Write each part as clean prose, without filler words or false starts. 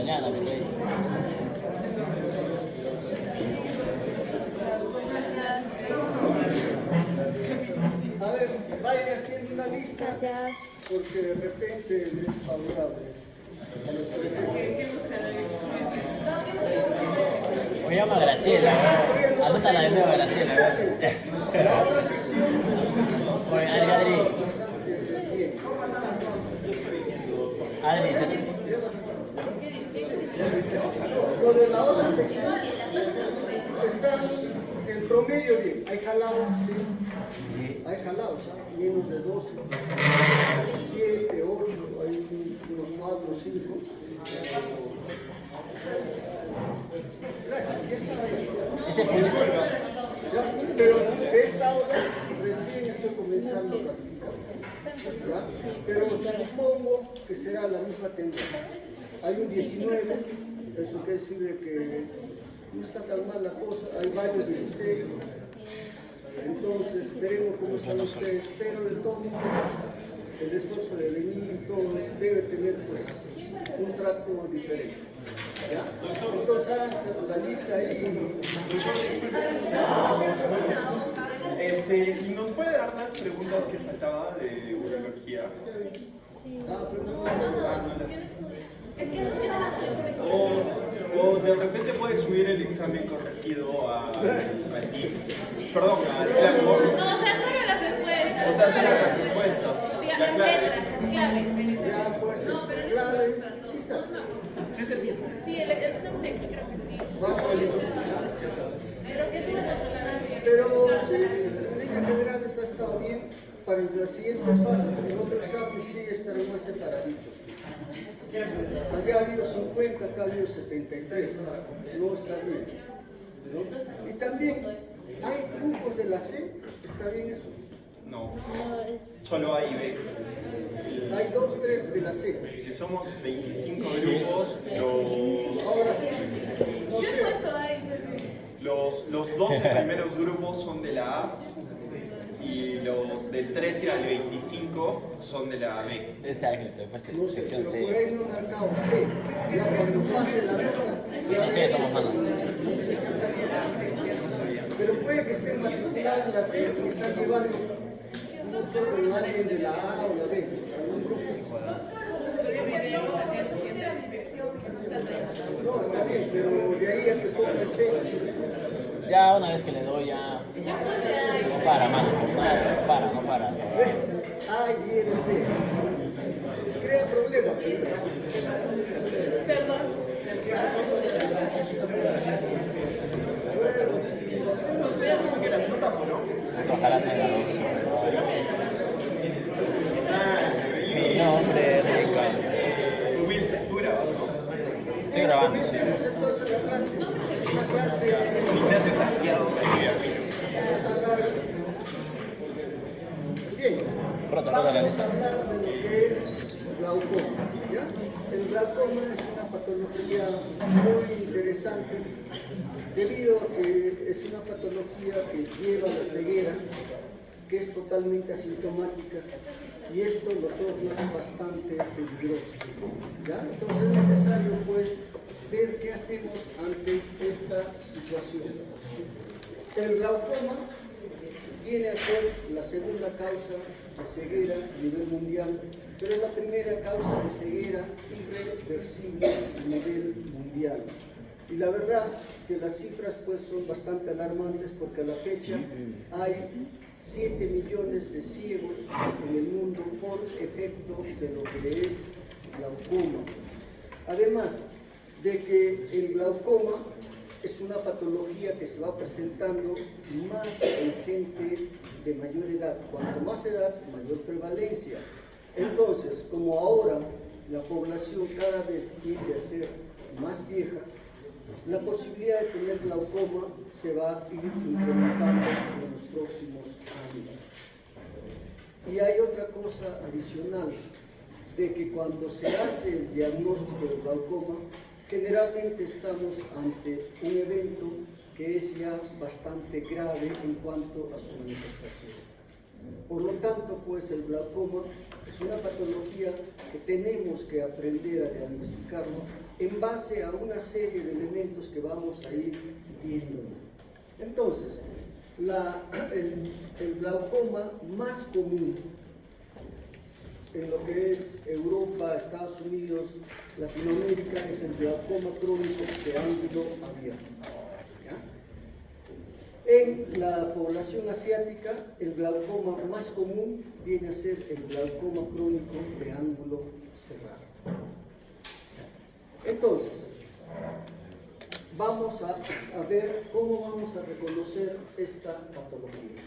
mañana, por ahí. A ver, vayan haciendo una lista. Gracias. Porque de repente les es favorable. Me llamo Graciela. Anótala de nuevo, Graciela. La otra sección Oye, Adri. Adri, lo de la otra sección están en promedio bien. Hay jalados, sí. Hay jalados, ¿ah? Menos de 12, 7, 8, hay unos 4, 5. Gracias, ya está ahí. ese fue Ya, pero de esta hora recién estoy comenzando a practicar. ¿Ya? Pero supongo que será la misma tendencia. Hay un 19, eso quiere decir de que no está tan mal la cosa, hay varios 16. Entonces veremos cómo están ustedes, pero de todo modo el esfuerzo de venir y todo debe tener pues un trato diferente. ¿Ya? Entonces la lista ahí. ¿Y nos puede dar las preguntas que faltaba de urología? O de repente puede subir el examen corregido a Teams. Perdón, al Blackboard. No, o sea, solo las respuestas. O sea, solo las respuestas. Las letras, claves. Ya, pues, No, pero no es clave, para todos. quizás. Sí, es el mismo. Sí, el examen de aquí creo que sí. Vamos a ver. Pero que es una titularidad. Pero sí, en líneas generales ha estado bien. Para la siguiente fase, el otro examen sí estarán más separaditos. Había habido 50, acá ha habido 73. No está bien. ¿No? Y también hay grupos de la C, ¿está bien eso? No, solo A y B. Hay 2, 3 de la C. Si somos 25 grupos, Ahora, no Yo he sé, puesto ahí. los 12 primeros grupos son de la A y los del 13 al 25 son de la B. ese Ángel, te he puesto no sé, sección pero por C. ahí no han marcado C. Ya cuando pase la nota, No sé, somos manos. pero puede que estén matriculados en la C y están llevando un solo con alguien de la A o la B, algún grupo. No, está bien, pero de ahí a que ponga el C. Ya una vez que le doy, ya. No para, mano. No para. A y el B. Crea problemas. Perdón. Ojalá tenga dos. No, hombre, rico. ¿Tú grabas, no? Estoy grabando. Comencemos entonces la clase. Una clase Ignacio Santiago, Bolivia. bien. Pronto, Vamos la a lista. hablar de lo que es glaucoma. ¿Ya? El glaucoma es una patología muy interesante debido a que es una patología que lleva a la ceguera, que es totalmente asintomática y esto lo torna bastante peligroso. ¿Ya? Entonces es necesario pues ver qué hacemos ante esta situación. El glaucoma viene a ser la segunda causa de ceguera a nivel mundial, pero es la primera causa de ceguera irreversible a nivel mundial. Y la verdad que las cifras pues son bastante alarmantes porque a la fecha hay 7 millones de ciegos en el mundo por efecto de lo que es glaucoma. Además de que el glaucoma es una patología que se va presentando más en gente de mayor edad. Cuanto más edad, mayor prevalencia. Entonces, como ahora la población cada vez tiende a ser más vieja, la posibilidad de tener glaucoma se va a ir incrementando en los próximos años. Y hay otra cosa adicional, de que cuando se hace el diagnóstico de glaucoma, generalmente estamos ante un evento que es ya bastante grave en cuanto a su manifestación. Por lo tanto, pues el glaucoma es una patología que tenemos que aprender a diagnosticarlo en base a una serie de elementos que vamos a ir viendo. Entonces, el glaucoma más común en lo que es Europa, Estados Unidos, Latinoamérica, es el glaucoma crónico de ángulo abierto. ¿Ya? En la población asiática, el glaucoma más común viene a ser el glaucoma crónico de ángulo cerrado. Entonces, vamos a ver cómo vamos a reconocer esta patología.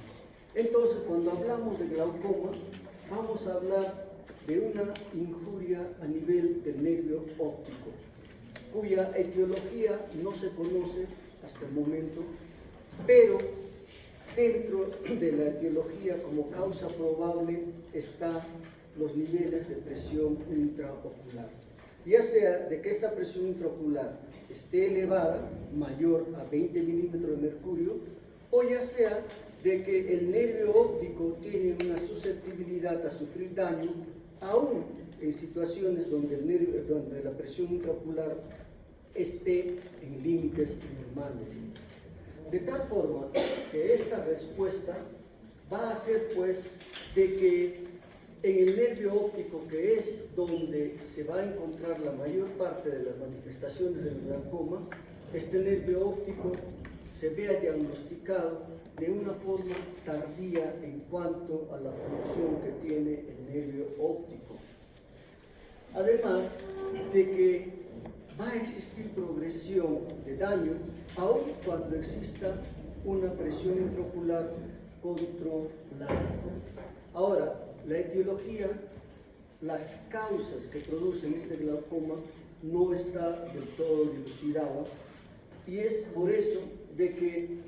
Entonces, cuando hablamos de glaucoma, vamos a hablar de una injuria a nivel del nervio óptico, cuya etiología no se conoce hasta el momento, pero dentro de la etiología como causa probable están los niveles de presión intraocular. Ya sea de que esta presión intraocular esté elevada, mayor a 20 milímetros de mercurio, o ya sea de que el nervio óptico tiene una susceptibilidad a sufrir daño, aún en situaciones donde la presión intraocular esté en límites normales. De tal forma que esta respuesta va a ser pues de que en el nervio óptico, que es donde se va a encontrar la mayor parte de las manifestaciones del glaucoma, este nervio óptico se vea diagnosticado de una forma tardía en cuanto a la función que tiene el nervio óptico. Además de que va a existir progresión de daño aun cuando exista una presión intraocular controlada. Ahora, la etiología, las causas que producen este glaucoma no está del todo dilucidada, y es por eso de que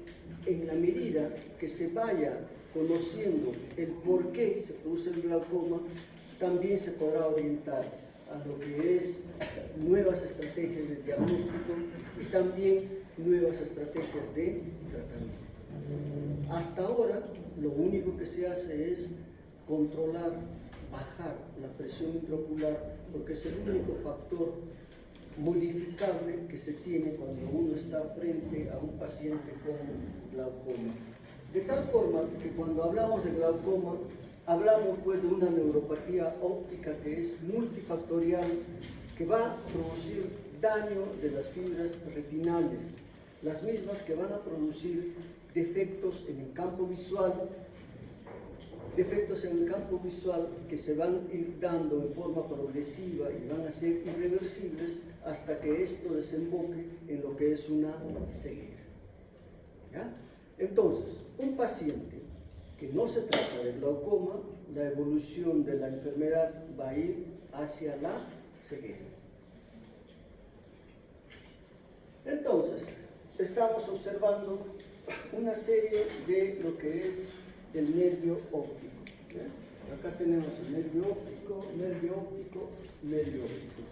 en la medida que se vaya conociendo el por qué se produce el glaucoma, también se podrá orientar a lo que es nuevas estrategias de diagnóstico y también nuevas estrategias de tratamiento. Hasta ahora, lo único que se hace es controlar, bajar la presión intraocular, porque es el único factor modificable que se tiene cuando uno está frente a un paciente con glaucoma. De tal forma que cuando hablamos de glaucoma, hablamos pues de una neuropatía óptica que es multifactorial, que va a producir daño de las fibras retinales, las mismas que van a producir defectos en el campo visual, que se van a ir dando en forma progresiva y van a ser irreversibles hasta que esto desemboque en lo que es una ceguera. ¿Ya? Entonces, un paciente que no se trata de glaucoma, la evolución de la enfermedad va a ir hacia la ceguera. Entonces, estamos observando una serie de lo que es el nervio óptico. ¿Ya? Acá tenemos el nervio óptico, nervio óptico, nervio óptico.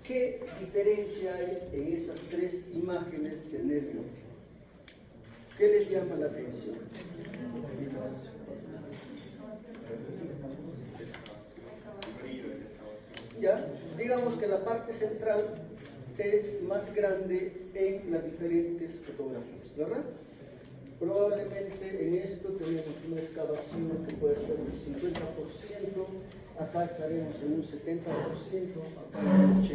¿Qué diferencia hay en esas tres imágenes del nervio óptico? ¿Qué les llama la atención? Ya, digamos que la parte central es más grande en las diferentes fotografías, ¿verdad? Probablemente en esto tenemos una excavación que puede ser del 50%, acá estaremos en un 70%, acá en un 80%.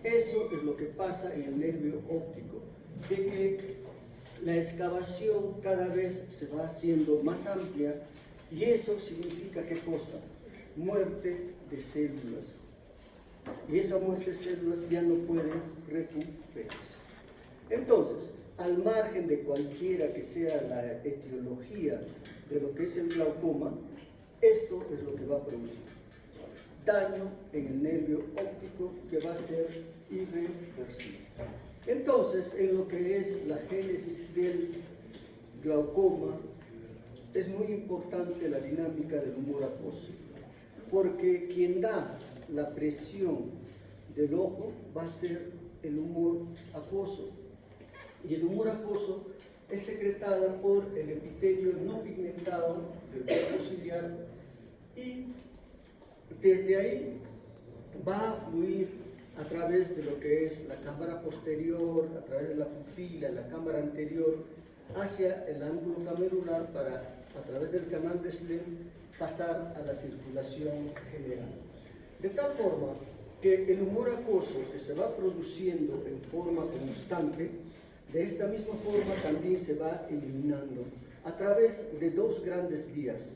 Eso es lo que pasa en el nervio óptico, de que la excavación cada vez se va haciendo más amplia, y eso significa ¿qué cosa? Muerte de células. Y esa muerte de células ya no puede recuperarse. Entonces, al margen de cualquiera que sea la etiología de lo que es el glaucoma, esto es lo que va a producir daño en el nervio óptico que va a ser irreversible. Entonces, en lo que es la génesis del glaucoma, es muy importante la dinámica del humor acuoso, porque quien da la presión del ojo va a ser el humor acuoso. Y el humor acuoso es secretada por el epitelio no pigmentado del cuerpo ciliar y desde ahí va a fluir a través de lo que es la cámara posterior, a través de la pupila, la cámara anterior, hacia el ángulo camerular para, a través del canal de Schlemm, pasar a la circulación general. De tal forma que el humor acuoso que se va produciendo en forma constante, de esta misma forma también se va eliminando a través de dos grandes vías,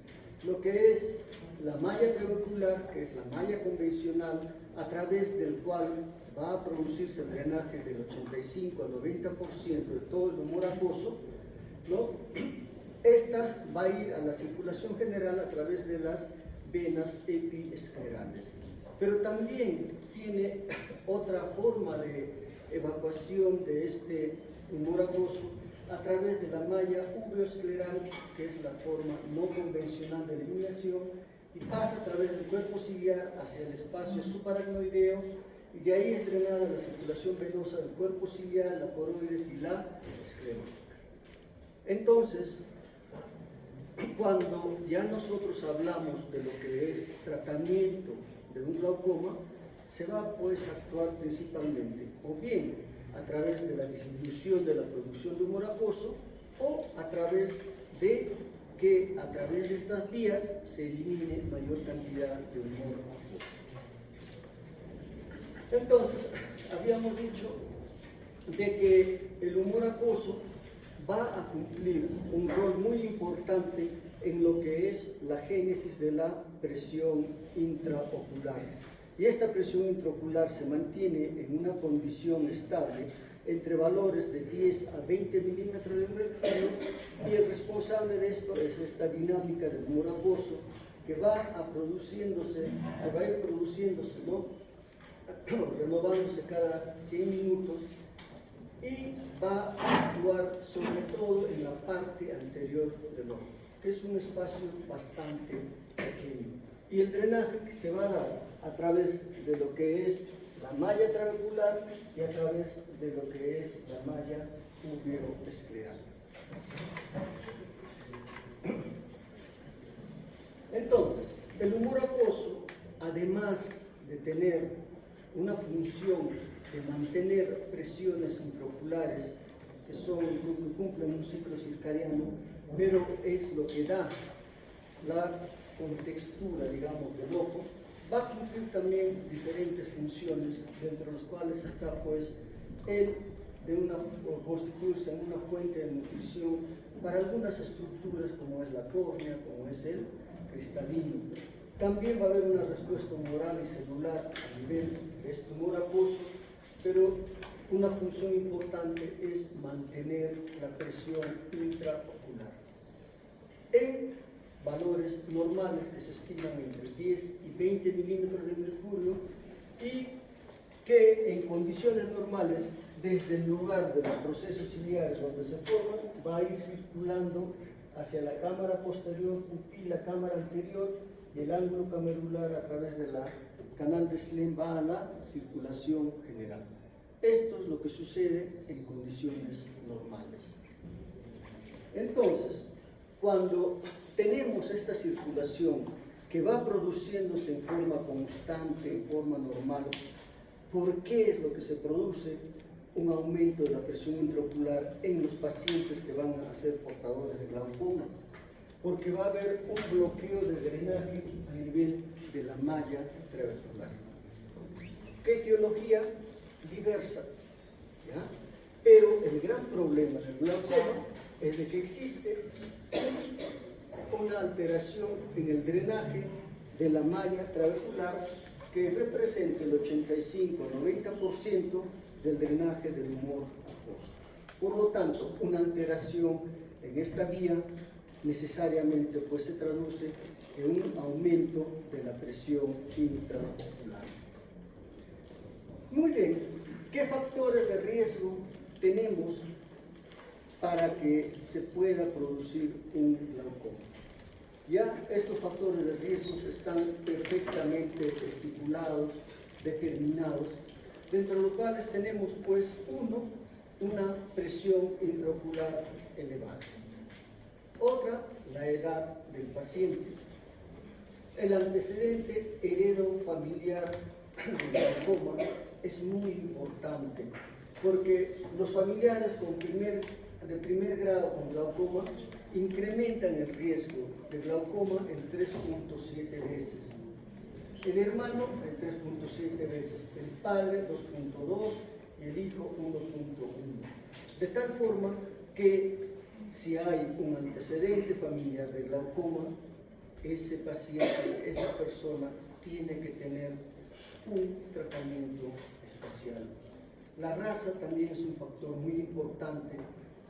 lo que es la malla trabecular, que es la malla convencional, a través del cual va a producirse el drenaje del 85 al 90% de todo el humor acuoso, ¿no? Esta va a ir a la circulación general a través de las venas epiesclerales. Pero también tiene otra forma de evacuación de este humor acuoso a través de la malla uveoescleral, que es la forma no convencional de eliminación, y pasa a través del cuerpo ciliar hacia el espacio subaracnoideo, y de ahí es drenada la circulación venosa del cuerpo ciliar, la coroides y la esclerótica. Entonces, cuando ya nosotros hablamos de lo que es tratamiento de un glaucoma, se va pues a actuar principalmente o bien a través de la disminución de la producción de humor acuoso o a través de que a través de estas vías se elimine mayor cantidad de humor acuoso. Entonces, habíamos dicho de que el humor acuoso va a cumplir un rol muy importante en lo que es la génesis de la presión intraocular. Y esta presión intraocular se mantiene en una condición estable entre valores de 10 a 20 milímetros de mercurio, y el responsable de esto es esta dinámica del humor acuoso que va a produciéndose, que va a ir produciéndose, ¿no? Renovándose cada 100 minutos, y va a actuar sobre todo en la parte anterior del ojo, que es un espacio bastante pequeño. Y el drenaje que se va a dar a través de lo que es la malla trabecular y a través de lo que es la malla uveoescleral. Entonces, el humor acuoso, además de tener una función de mantener presiones intraoculares que cumplen un ciclo circadiano, pero es lo que da la contextura, digamos, del ojo, va a cumplir también diferentes funciones, dentro de las cuales está pues el de constituirse en una fuente de nutrición para algunas estructuras como es la córnea, como es el cristalino. También va a haber una respuesta humoral y celular a nivel de este humor acuoso, pero una función importante es mantener la presión intraocular en valores normales que se estiman entre 10 y 20 milímetros de mercurio, y que en condiciones normales, desde el lugar de los procesos ciliares donde se forman, va a ir circulando hacia la cámara posterior, pupila, cámara anterior, y el ángulo camerular a través del canal de Schlemm va a la circulación general. Esto es lo que sucede en condiciones normales. Entonces, cuando tenemos esta circulación que va produciéndose en forma constante, en forma normal, ¿por qué es lo que se produce un aumento de la presión intraocular en los pacientes que van a ser portadores de glaucoma? Porque va a haber un bloqueo de drenaje a nivel de la malla trabecular. ¿Qué etiología? Diversa, ¿ya? Pero el gran problema del glaucoma es de que existe una alteración en el drenaje de la malla trabecular que representa el 85-90% del drenaje del humor acuoso. Por lo tanto, una alteración en esta vía necesariamente pues se traduce en un aumento de la presión intraocular. Muy bien, ¿qué factores de riesgo tenemos para que se pueda producir un glaucoma? Ya estos factores de riesgo están perfectamente estipulados, determinados, dentro de los cuales tenemos pues uno, una presión intraocular elevada. Otra, la edad del paciente. El antecedente heredofamiliar del glaucoma es muy importante porque los familiares de primer grado con glaucoma incrementan el riesgo de glaucoma en 3.7 veces. El hermano en 3.7 veces, el padre 2.2 y el hijo 1.1. De tal forma que si hay un antecedente familiar de glaucoma, ese paciente, esa persona tiene que tener un tratamiento especial. La raza también es un factor muy importante,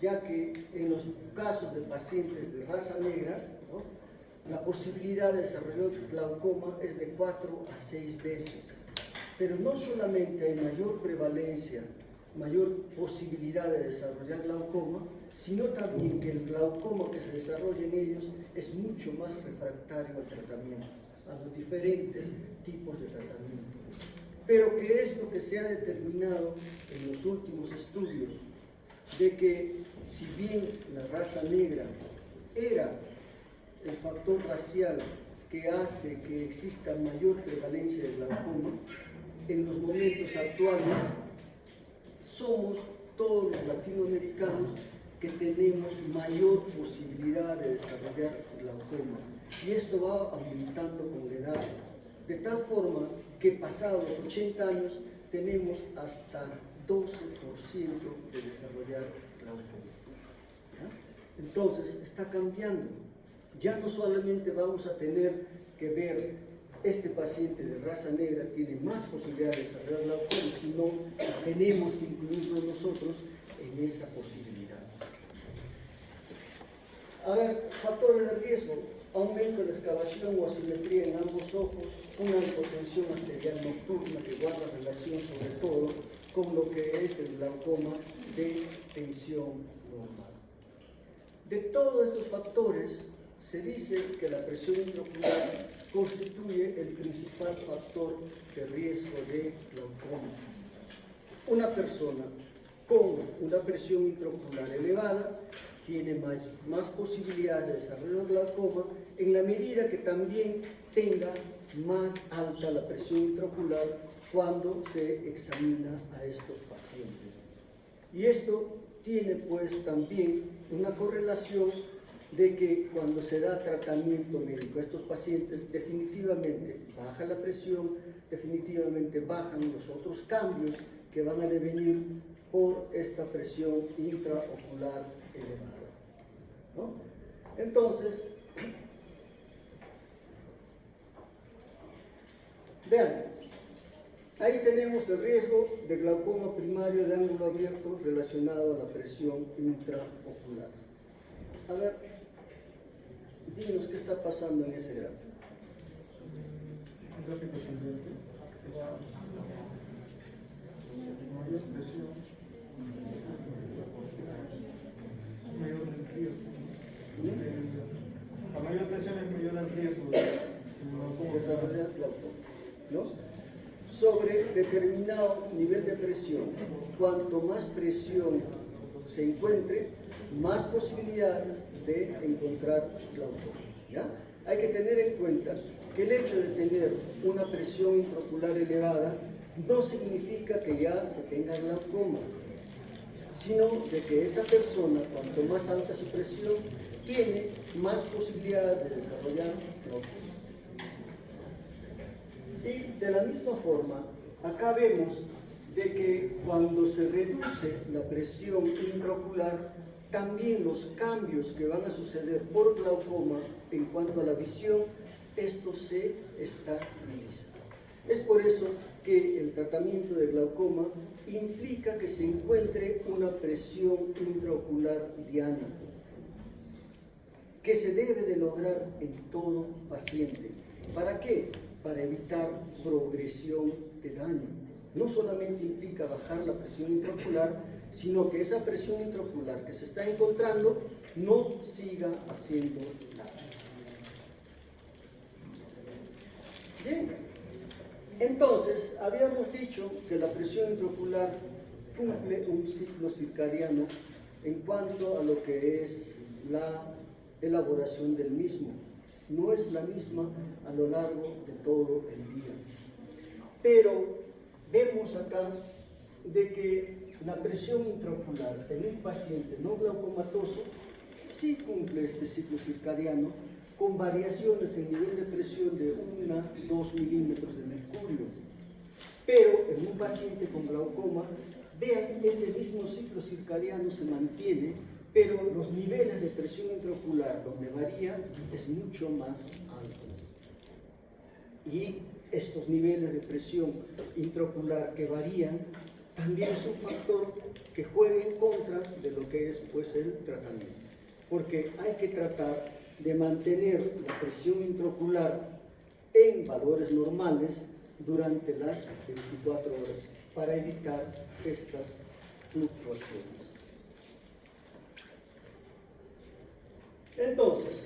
ya que en los casos de pacientes de raza negra, ¿no?, la posibilidad de desarrollar glaucoma es de 4 a 6 veces. Pero no solamente hay mayor prevalencia, mayor posibilidad de desarrollar glaucoma, sino también que el glaucoma que se desarrolla en ellos es mucho más refractario al tratamiento, a los diferentes tipos de tratamiento. Pero ¿qué es lo que se ha determinado en los últimos estudios? De que si bien la raza negra era el factor racial que hace que exista mayor prevalencia de glaucoma, en los momentos actuales somos todos los latinoamericanos que tenemos mayor posibilidad de desarrollar glaucoma. Y esto va aumentando con la edad, de tal forma que pasados los 80 años tenemos hasta 12% de desarrollar glaucoma. ¿Ya? Entonces está cambiando. Ya no solamente vamos a tener que ver este paciente de raza negra tiene más posibilidad de desarrollar glaucoma, sino que tenemos que incluirnos nosotros en esa posibilidad. A ver, factores de riesgo: aumento de la excavación o asimetría en ambos ojos, una hipotensión arterial nocturna que guarda relación sobre todo con lo que es el glaucoma de tensión normal. De todos estos factores, se dice que la presión intraocular constituye el principal factor de riesgo de glaucoma. Una persona con una presión intraocular elevada tiene más posibilidades de desarrollar glaucoma en la medida que también tenga más alta la presión intraocular cuando se examina a estos pacientes. Y esto tiene pues también una correlación de que cuando se da tratamiento médico a estos pacientes, definitivamente baja la presión, definitivamente bajan los otros cambios que van a devenir por esta presión intraocular elevada, ¿no? Entonces, vean, ahí tenemos el riesgo de glaucoma primario de ángulo abierto relacionado a la presión intraocular. A ver, dinos qué está pasando en ese gráfico. Un gráfico ascendente que va mayor presión, mayor el riesgo. A mayor presión es mayor el riesgo de Desarrollar glaucoma, ¿no? Sobre determinado nivel de presión, cuanto más presión se encuentre, más posibilidades de encontrar glaucoma, ¿ya? Hay que tener en cuenta que el hecho de tener una presión intraocular elevada no significa que ya se tenga glaucoma, sino de que esa persona, cuanto más alta su presión, tiene más posibilidades de desarrollar glaucoma. Y de la misma forma, acá vemos de que cuando se reduce la presión intraocular, también los cambios que van a suceder por glaucoma en cuanto a la visión, esto se estabiliza. Es por eso que el tratamiento de glaucoma implica que se encuentre una presión intraocular diana, que se debe de lograr en todo paciente. ¿Para qué? Para evitar progresión de daño. No solamente implica bajar la presión intraocular, sino que esa presión intraocular que se está encontrando no siga haciendo daño. Bien, entonces habíamos dicho que la presión intraocular cumple un ciclo circadiano en cuanto a lo que es la elaboración del mismo. No es la misma a lo largo de todo el día. Pero vemos acá de que la presión intraocular en un paciente no glaucomatoso sí cumple este ciclo circadiano con variaciones en nivel de presión de 1-2 milímetros de mercurio. Pero en un paciente con glaucoma, vean, ese mismo ciclo circadiano se mantiene, pero los niveles de presión intraocular donde varía es mucho más alto. Y estos niveles de presión intraocular que varían también es un factor que juega en contra de lo que es pues el tratamiento, porque hay que tratar de mantener la presión intraocular en valores normales durante las 24 horas para evitar estas fluctuaciones. Entonces,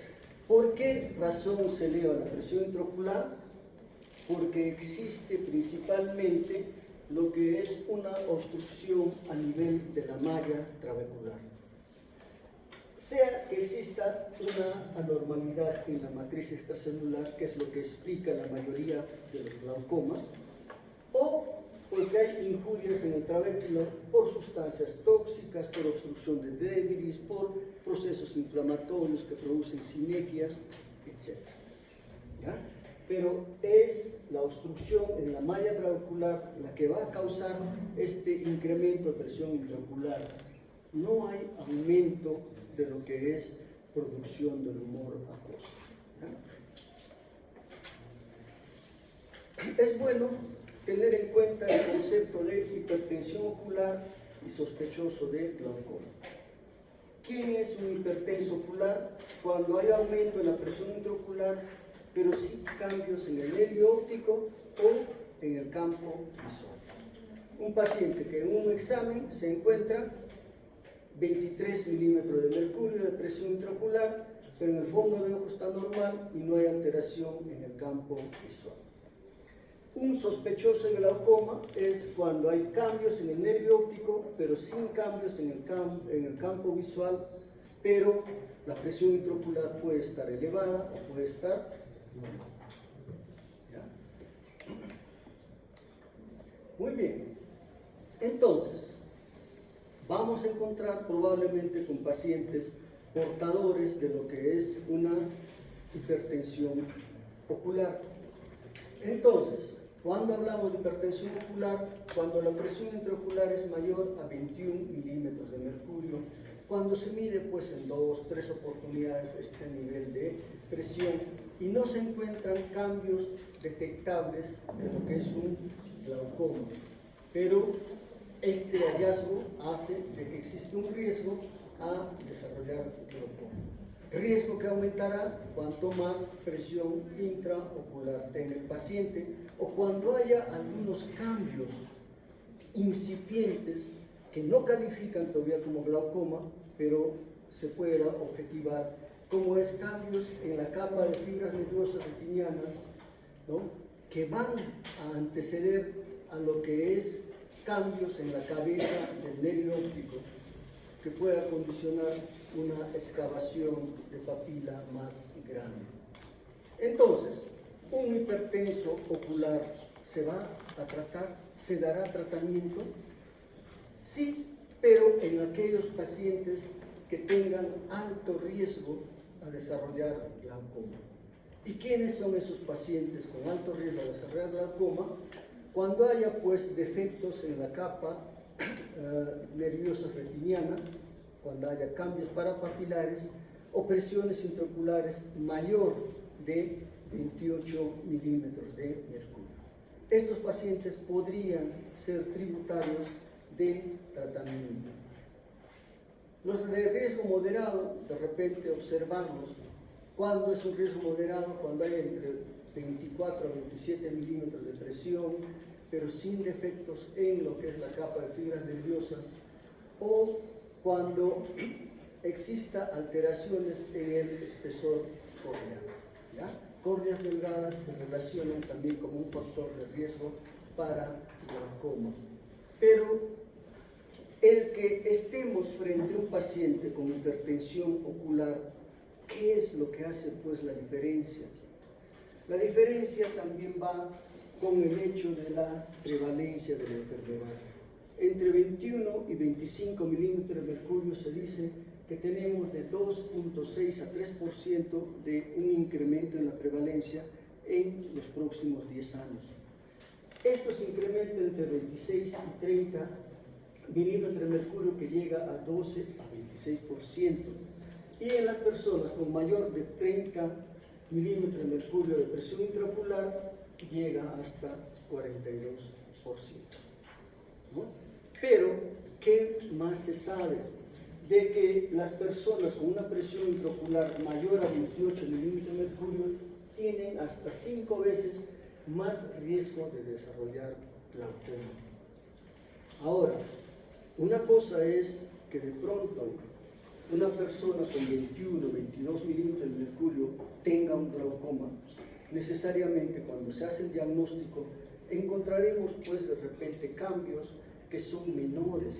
¿por qué razón se eleva la presión intraocular? Porque existe principalmente lo que es una obstrucción a nivel de la malla trabecular. Sea que exista una anormalidad en la matriz extracelular, que es lo que explica la mayoría de los glaucomas, o porque hay injurias en el trabéculo por sustancias tóxicas, por obstrucción de Debris, por procesos inflamatorios que producen sinequias, etc. ¿Ya? Pero es la obstrucción en la malla trabecular la que va a causar este incremento de presión intraocular. No hay aumento de lo que es producción del humor acuoso. ¿Ya? Es bueno tener en cuenta el concepto de hipertensión ocular y sospechoso de glaucoma. ¿Quién es un hipertenso ocular? Cuando hay aumento en la presión intraocular, pero sí cambios en el nervio óptico o en el campo visual. Un paciente que en un examen se encuentra 23 milímetros de mercurio de presión intraocular, pero en el fondo de ojo está normal y no hay alteración en el campo visual. Un sospechoso de glaucoma es cuando hay cambios en el nervio óptico, pero sin cambios en el campo visual, pero la presión intraocular puede estar elevada o puede estar normal. ¿Ya? Muy bien. Entonces, vamos a encontrar probablemente con pacientes portadores de lo que es una hipertensión ocular. Entonces, cuando hablamos de hipertensión ocular, cuando la presión intraocular es mayor a 21 milímetros de mercurio, cuando se mide pues en 2-3 oportunidades este nivel de presión y no se encuentran cambios detectables de lo que es un glaucoma, pero este hallazgo hace de que existe un riesgo a desarrollar glaucoma. Riesgo que aumentará cuanto más presión intraocular tenga el paciente o cuando haya algunos cambios incipientes que no califican todavía como glaucoma, pero se pueda objetivar, como es cambios en la capa de fibras nerviosas retinianas, ¿no?, que van a anteceder a lo que es cambios en la cabeza del nervio óptico, que pueda condicionar una excavación de papila más grande. Entonces, un hipertenso ocular se va a tratar, se dará tratamiento, sí, pero en aquellos pacientes que tengan alto riesgo a desarrollar glaucoma. ¿Y quiénes son esos pacientes con alto riesgo a desarrollar glaucoma? Cuando haya pues defectos en la capa nerviosa retiniana, cuando haya cambios parapapilares o presiones intraoculares mayor de 28 milímetros de mercurio. Estos pacientes podrían ser tributarios de tratamiento. Los de riesgo moderado, de repente observarlos. ¿Cuándo es un riesgo moderado? Cuando hay entre 24 a 27 milímetros de presión, pero sin defectos en lo que es la capa de fibras nerviosas, o cuando exista alteraciones en el espesor corneal. ¿Ya? Córneas delgadas se relacionan también como un factor de riesgo para glaucoma. Pero el que estemos frente a un paciente con hipertensión ocular, ¿qué es lo que hace pues la diferencia? La diferencia también va con el hecho de la prevalencia de la enfermedad. Entre 21 y 25 milímetros de mercurio se dice que tenemos de 2.6 a 3% de un incremento en la prevalencia en los próximos 10 años. Estos incrementos entre 26 y 30 milímetros de mercurio que llega a 12 a 26%. Y en las personas con mayor de 30 milímetros de mercurio de presión intraocular llega hasta 42%. ¿No? Pero, ¿qué más se sabe? De que las personas con una presión intraocular mayor a 28 milímetros de mercurio tienen hasta 5 veces más riesgo de desarrollar glaucoma. Ahora, una cosa es que de pronto una persona con 21 o 22 milímetros de mercurio tenga un glaucoma. Necesariamente cuando se hace el diagnóstico encontraremos pues de repente cambios que son menores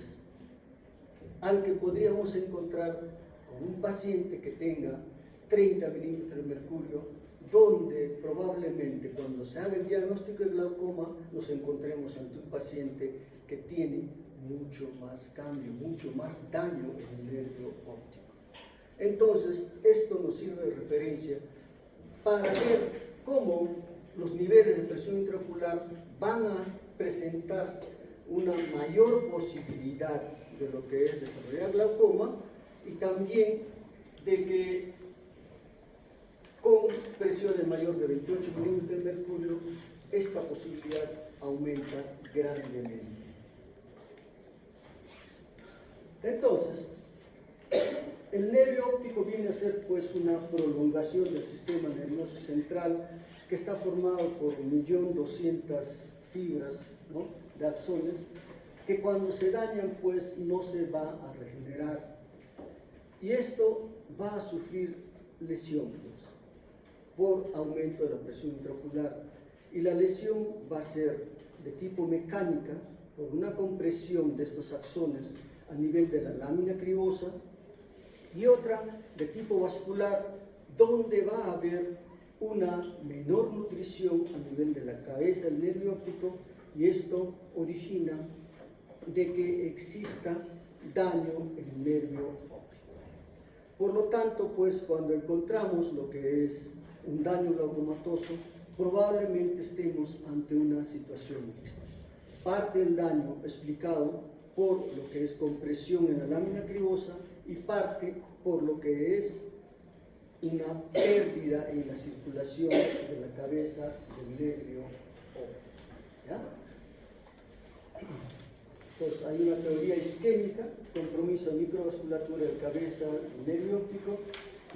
al que podríamos encontrar con un paciente que tenga 30 milímetros de mercurio, donde probablemente cuando se haga el diagnóstico de glaucoma nos encontremos ante un paciente que tiene mucho más cambio, mucho más daño en el nervio óptico. Entonces, esto nos sirve de referencia para ver cómo los niveles de presión intraocular van a presentar una mayor posibilidad de lo que es desarrollar glaucoma y también de que con presiones mayores de 28 milímetros de mercurio esta posibilidad aumenta grandemente. Entonces, el nervio óptico viene a ser pues una prolongación del sistema nervioso central que está formado por 1.200.000 fibras, ¿no?, de axones, que cuando se dañan pues no se va a regenerar. Y esto va a sufrir lesión pues, por aumento de la presión intraocular. Y la lesión va a ser de tipo mecánica por una compresión de estos axones a nivel de la lámina cribosa y otra de tipo vascular donde va a haber una menor nutrición a nivel de la cabeza del nervio óptico y esto origina de que exista daño en el nervio óptico. Por lo tanto, pues cuando encontramos lo que es un daño glaucomatoso, probablemente estemos ante una situación mixta. Parte del daño explicado por lo que es compresión en la lámina cribosa y parte por lo que es una pérdida en la circulación de la cabeza del nervio óptico. ¿Ya? Entonces hay una teoría isquémica, compromiso de microvasculatura de cabeza y nervio óptico,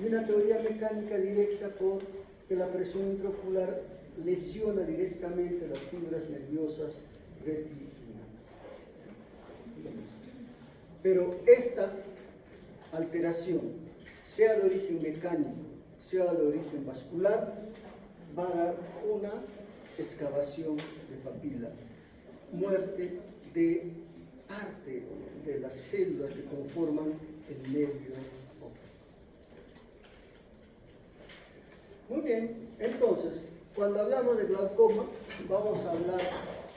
y una teoría mecánica directa porque la presión intraocular lesiona directamente las fibras nerviosas retinianas. Pero esta alteración, sea de origen mecánico, sea de origen vascular, va a dar una excavación de papila, muerte de parte de las células que conforman el nervio óptico. Muy bien, entonces, cuando hablamos de glaucoma, vamos a hablar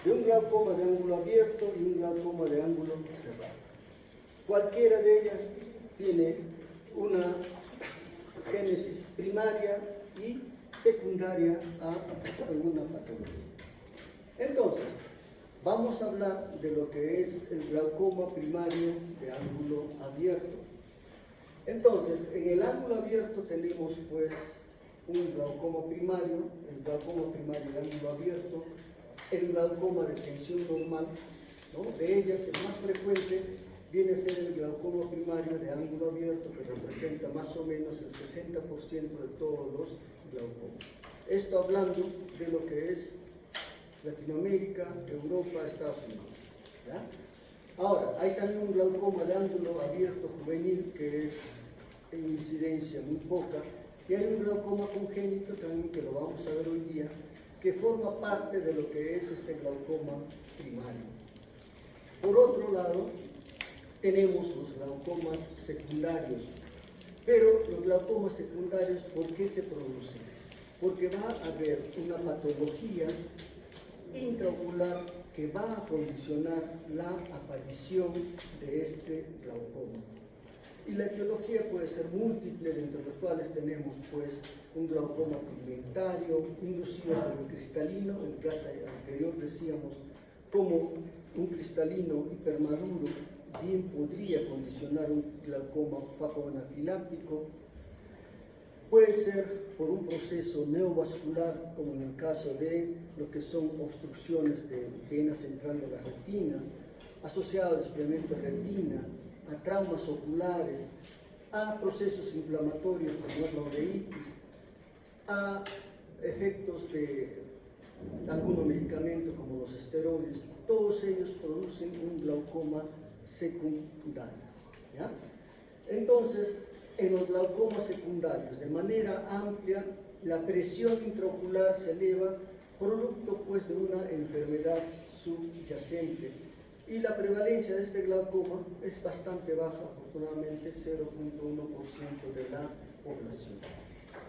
de un glaucoma de ángulo abierto y un glaucoma de ángulo cerrado. Cualquiera de ellas tiene una génesis primaria y secundaria a alguna patología. Entonces, vamos a hablar de lo que es el glaucoma primario de ángulo abierto. Entonces, en el ángulo abierto tenemos pues un glaucoma primario, el glaucoma primario de ángulo abierto, el glaucoma de tensión normal, ¿no? De ellas el más frecuente viene a ser el glaucoma primario de ángulo abierto, que representa más o menos el 60% de todos los glaucomas. Esto hablando de lo que es Latinoamérica, Europa, Estados Unidos. ¿Ya? Ahora, hay también un glaucoma de ángulo abierto juvenil que es en incidencia muy poca, y hay un glaucoma congénito también que lo vamos a ver hoy día, que forma parte de lo que es este glaucoma primario. Por otro lado, tenemos los glaucomas secundarios. Pero los glaucomas secundarios, ¿por qué se producen? Porque va a haber una patología intraocular que va a condicionar la aparición de este glaucoma. Y la etiología puede ser múltiple, entre los cuales tenemos pues un glaucoma pigmentario, inducido por el cristalino. En clase anterior decíamos como un cristalino hipermaduro bien podría condicionar un glaucoma facoanafiláctico. Puede ser por un proceso neovascular, como en el caso de lo que son obstrucciones de vena central de la retina, asociado al despliegue de retina, a traumas oculares, a procesos inflamatorios como la uveitis, a efectos de algunos medicamentos como los esteroides. Todos ellos producen un glaucoma secundario. ¿Ya? Entonces, en los glaucomas secundarios, de manera amplia, la presión intraocular se eleva, producto pues de una enfermedad subyacente. Y la prevalencia de este glaucoma es bastante baja, afortunadamente 0.1% de la población.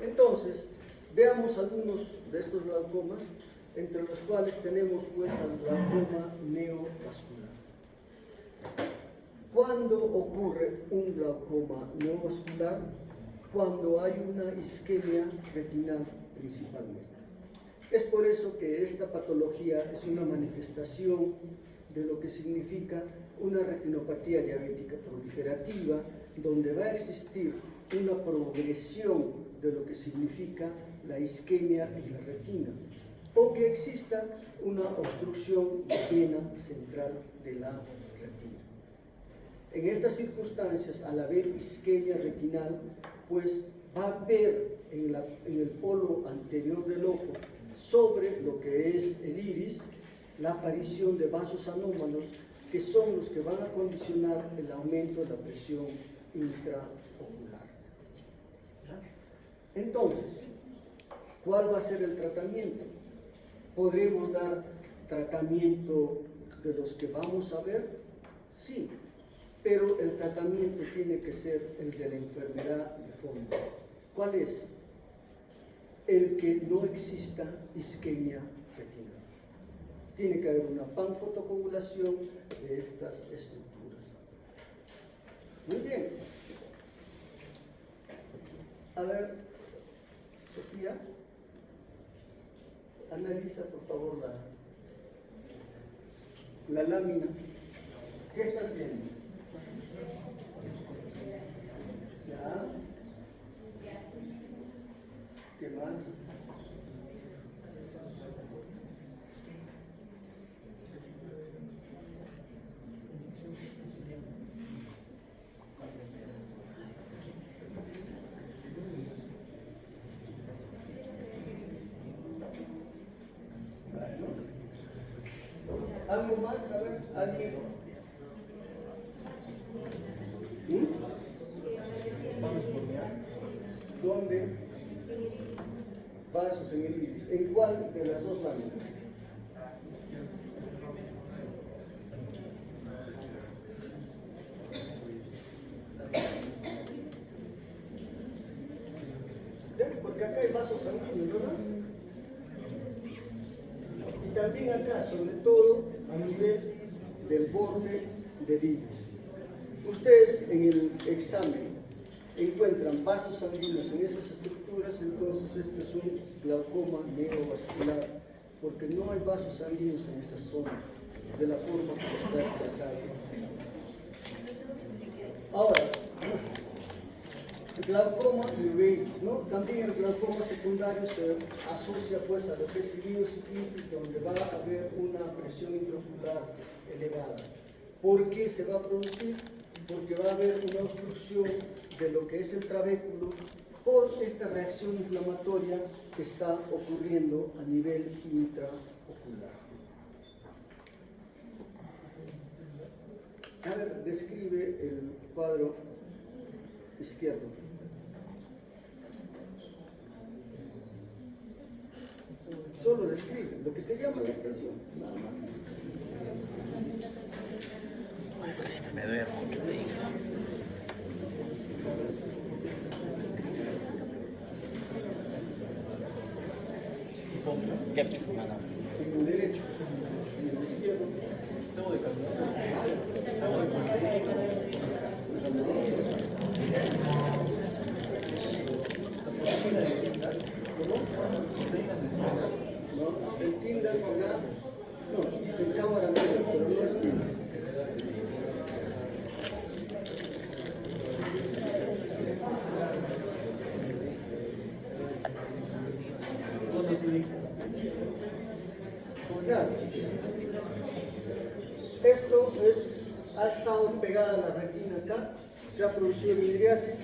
Entonces, veamos algunos de estos glaucomas, entre los cuales tenemos pues al glaucoma neovascular. ¿Cuándo ocurre un glaucoma neovascular? Cuando hay una isquemia retinal principalmente. Es por eso que esta patología es una manifestación de lo que significa una retinopatía diabética proliferativa, donde va a existir una progresión de lo que significa la isquemia en la retina, o que exista una obstrucción de vena central de la retina. En estas circunstancias, al haber isquemia retinal, pues va a haber en el polo anterior del ojo, sobre lo que es el iris, la aparición de vasos anómalos, que son los que van a condicionar el aumento de la presión intraocular. Entonces, ¿cuál va a ser el tratamiento? ¿Podremos dar tratamiento de los que vamos a ver? Sí, pero el tratamiento tiene que ser el de la enfermedad de fondo. ¿Cuál es? El que no exista isquemia retinal. Tiene que haber una panfotocoagulación de estas estructuras. Muy bien. A ver, Sofía, analiza por favor la lámina. ¿Qué estás viendo? ¿Ya? ¿Qué más? ¿Algo más? A ver, ¿alguien? ¿Dónde? Vasos en el iris. ¿En cuál de las dos láminas? Porque acá hay vasos sanguíneos, ¿verdad? Y también acá, sobre todo, a nivel del borde del iris. Ustedes en el examen encuentran vasos sanguíneos en esas estructuras, entonces este es un glaucoma neovascular, porque no hay vasos sanguíneos en esa zona, de la forma que está expresado. Ahora, el glaucoma uveitis, ¿no? También el glaucoma secundario se asocia pues a lo que es iridocyclitis, donde va a haber una presión intraocular elevada. ¿Por qué se va a producir? Porque va a haber una obstrucción de lo que es el trabéculo por esta reacción inflamatoria que está ocurriendo a nivel intraocular. A ver, describe el cuadro izquierdo. Solo describe lo que te llama la atención, nada más. Me duele mucho. ¿Qué? No, no. En el derecho, en el izquierdo. No, el Tinder será, no, en cámara negra, pero no es Tinder. Claro. Esto ha estado pegada a la retina acá, se ha producido midriasis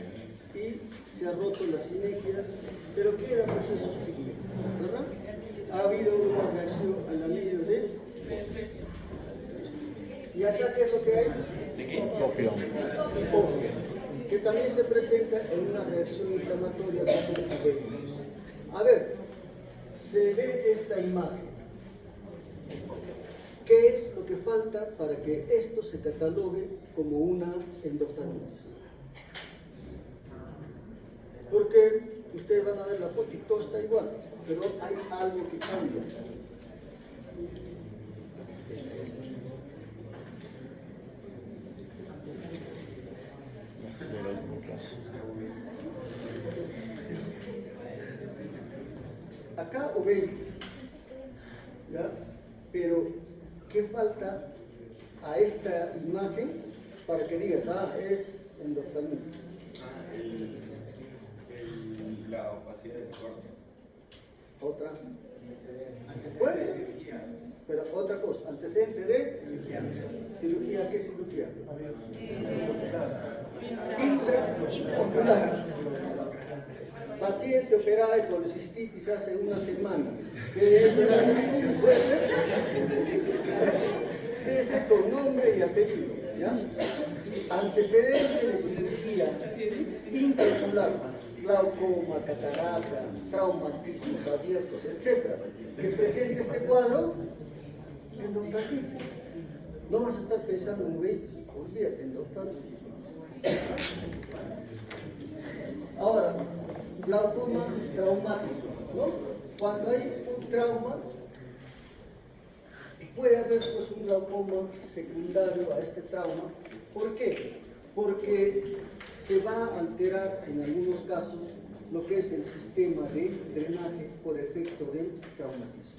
y se ha roto las sinergias, pero queda procesos pigmentos, ¿verdad? Ha habido una reacción al anillo de... ¿Y acá qué es lo que hay? Opio. Opio, que también se presenta en una reacción inflamatoria con tuberculosis. A ver, se ve esta imagen. ¿Qué es lo que falta para que esto se catalogue como una endoftalitis? Porque ustedes van a ver la foto y todo está igual, pero hay algo que cambia. Acá obelis, ¿ya? Pero ¿qué falta a esta imagen para que digas, es endoftalitis? La opacidad del corte. Otra. Puede ser, pero otra cosa, antecedente de cirugía. ¿Qué cirugía? Intraocular. Paciente operado de colecistitis hace una semana. ¿Puede ser? Debe ser con nombre y apellido, ¿ya? Antecedente de cirugía intraocular, glaucoma, catarata, traumatismos abiertos, etc. Que presente este cuadro, endoftalitis. No vas a estar pensando en uveitis, olvídate, endoftalitis. Ahora, glaucoma traumático, ¿no? Cuando hay un trauma, puede haber pues, un glaucoma secundario a este trauma. ¿Por qué? Porque se va a alterar en algunos casos lo que es el sistema de drenaje por efecto del traumatismo.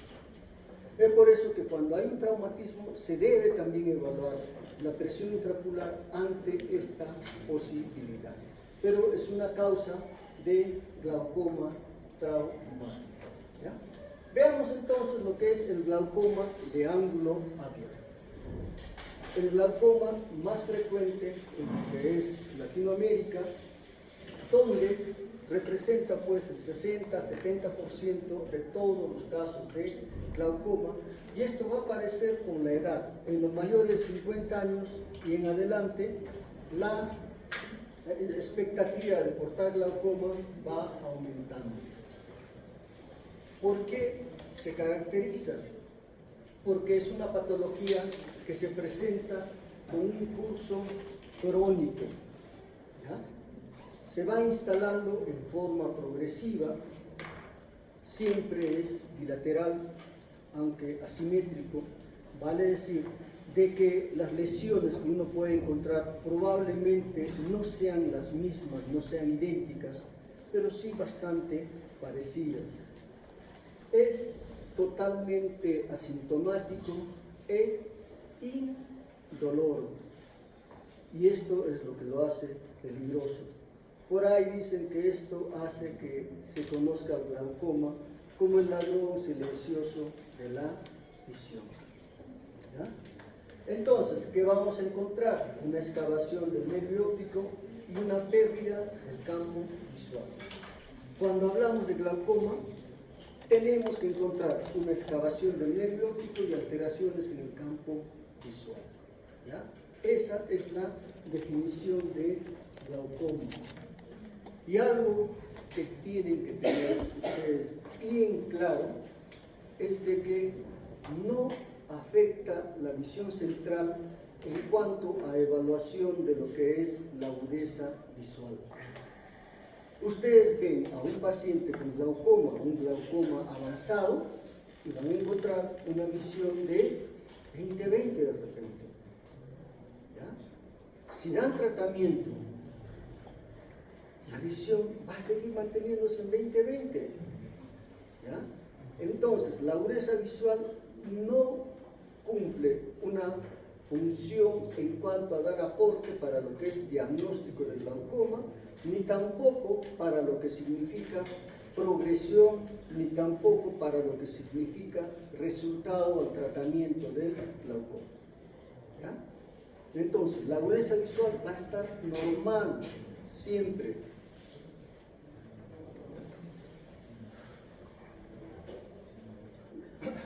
Es por eso que cuando hay un traumatismo se debe también evaluar la presión intraocular ante esta posibilidad. Pero es una causa de glaucoma traumático. ¿Ya? Veamos entonces lo que es el glaucoma de ángulo abierto. El glaucoma más frecuente en lo que es Latinoamérica, donde representa pues el 60-70% de todos los casos de glaucoma, y esto va a aparecer con la edad. En los mayores de 50 años y en adelante, la expectativa de portar glaucoma va aumentando. ¿Por qué se caracteriza? Porque es una patología que se presenta con un curso crónico, ¿ya? Se va instalando en forma progresiva, siempre es bilateral, aunque asimétrico, vale decir de que las lesiones que uno puede encontrar probablemente no sean las mismas, no sean idénticas, pero sí bastante parecidas. Es totalmente asintomático e indoloro, y esto es lo que lo hace peligroso. Por ahí dicen que esto hace que se conozca el glaucoma como el ladrón silencioso de la visión. ¿Ya? Entonces, ¿qué vamos a encontrar? Una excavación del nervio óptico y una pérdida del campo visual. Cuando hablamos de glaucoma, tenemos que encontrar una excavación del nervio óptico y alteraciones en el campo visual. ¿Ya? Esa es la definición de glaucoma. Y algo que tienen que tener ustedes bien claro es de que no afecta la visión central en cuanto a evaluación de lo que es la agudeza visual. Ustedes ven a un paciente con glaucoma, un glaucoma avanzado, y van a encontrar una visión de 20/20 de repente. ¿Ya? Si dan tratamiento, la visión va a seguir manteniéndose en 20/20. ¿Ya? Entonces, la agudeza visual no cumple una función en cuanto a dar aporte para lo que es diagnóstico del glaucoma, ni tampoco para lo que significa progresión, ni tampoco para lo que significa resultado al tratamiento del glaucoma. ¿Ya? Entonces, la agudeza visual va a estar normal, siempre.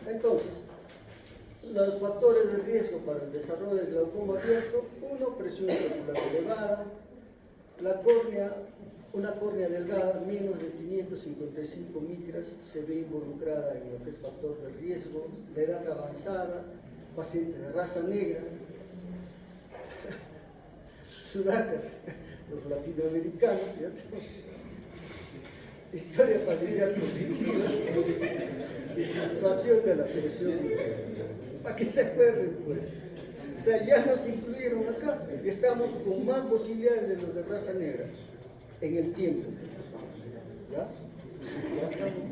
Entonces, los factores de riesgo para el desarrollo del glaucoma abierto: 1, presión intraocular elevada, la córnea, una córnea delgada, menos de 555 micras, se ve involucrada en lo que es factor de riesgo, la edad avanzada, pacientes de raza negra, sudacas, los latinoamericanos, ¿cierto? Historia familiar positiva, situación de la presión intraocular, para que se acuerden, pues. O sea, ya nos incluyeron acá y estamos con más posibilidades de los de raza negra en el tiempo. ¿Ya? Ya estamos.